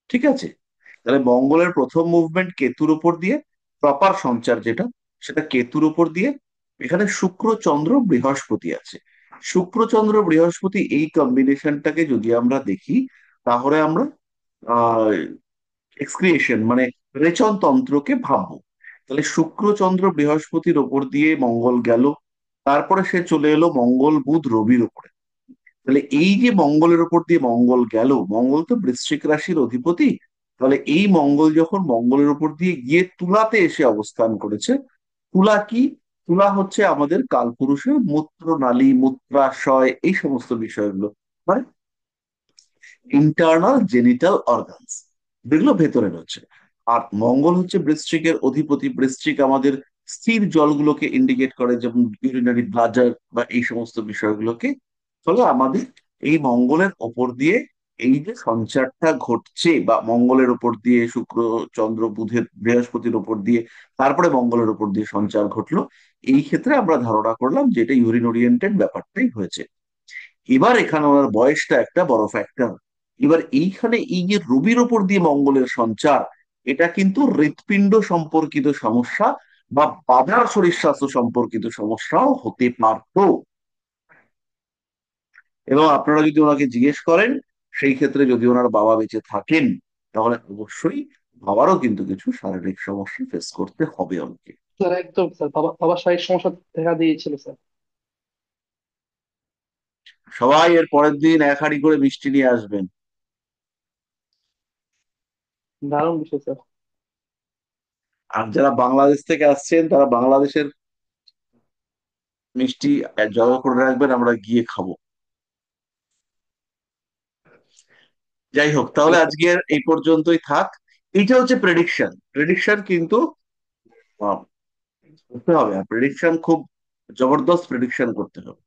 ঠিক আছে? তাহলে মঙ্গলের প্রথম মুভমেন্ট কেতুর উপর দিয়ে, প্রপার সঞ্চার যেটা, সেটা কেতুর উপর দিয়ে। এখানে শুক্র চন্দ্র বৃহস্পতি আছে। শুক্র চন্দ্র বৃহস্পতি এই কম্বিনেশনটাকে যদি আমরা দেখি, তাহলে আমরা আহ এক্সক্রিয়েশন মানে রেচন তন্ত্রকে ভাববো। তাহলে শুক্র চন্দ্র বৃহস্পতির ওপর দিয়ে মঙ্গল গেল, তারপরে সে চলে এলো মঙ্গল বুধ রবির উপরে। তাহলে এই যে মঙ্গলের উপর দিয়ে মঙ্গল গেল, মঙ্গল তো বৃশ্চিক রাশির অধিপতি। তাহলে এই মঙ্গল যখন মঙ্গলের উপর দিয়ে গিয়ে তুলাতে এসে অবস্থান করেছে, তুলা কি? তুলা হচ্ছে আমাদের কালপুরুষের মূত্রনালী, মূত্রাশয়, এই সমস্ত বিষয়গুলো, মানে ইন্টারনাল জেনিটাল অর্গানস, যেগুলো ভেতরে রয়েছে। আর মঙ্গল হচ্ছে বৃশ্চিকের অধিপতি। বৃশ্চিক আমাদের স্থির জলগুলোকে ইন্ডিকেট করে, যেমন ইউরিনারি ব্লাডার বা এই সমস্ত বিষয়গুলোকে। ফলে আমাদের এই মঙ্গলের ওপর দিয়ে এই যে সঞ্চারটা ঘটছে, বা মঙ্গলের উপর দিয়ে শুক্র চন্দ্র বুধের বৃহস্পতির উপর দিয়ে তারপরে মঙ্গলের উপর দিয়ে সঞ্চার ঘটলো, এই ক্ষেত্রে আমরা ধারণা করলাম যে এটা ইউরিন ওরিয়েন্টেড ব্যাপারটাই হয়েছে। এবার এখানে ওনার বয়সটা একটা বড় ফ্যাক্টর। এবার এইখানে এই যে রবির ওপর দিয়ে মঙ্গলের সঞ্চার, এটা কিন্তু হৃৎপিণ্ড সম্পর্কিত সমস্যা বা বাধার শরীর স্বাস্থ্য সম্পর্কিত সমস্যাও হতে পারতো। এবং আপনারা যদি ওনাকে জিজ্ঞেস করেন, সেই ক্ষেত্রে যদি ওনার বাবা বেঁচে থাকেন, তাহলে অবশ্যই বাবারও কিন্তু কিছু শারীরিক সমস্যা ফেস করতে হবে ওনাকে। স্যার একদম স্যার, বাবার শারীরিক সমস্যা দেখা দিয়েছিল স্যার। সবাই এর পরের দিন এক হাঁড়ি করে মিষ্টি নিয়ে আসবেন। দারুণ বিষয় স্যার। আর যারা বাংলাদেশ থেকে আসছেন, তারা বাংলাদেশের মিষ্টি জড়ো করে রাখবেন, আমরা গিয়ে খাবো। যাই হোক, তাহলে আজকের এই পর্যন্তই থাক। এইটা হচ্ছে প্রেডিকশন। প্রেডিকশন কিন্তু করতে হবে, আর প্রেডিকশন খুব জবরদস্ত প্রেডিকশন করতে হবে।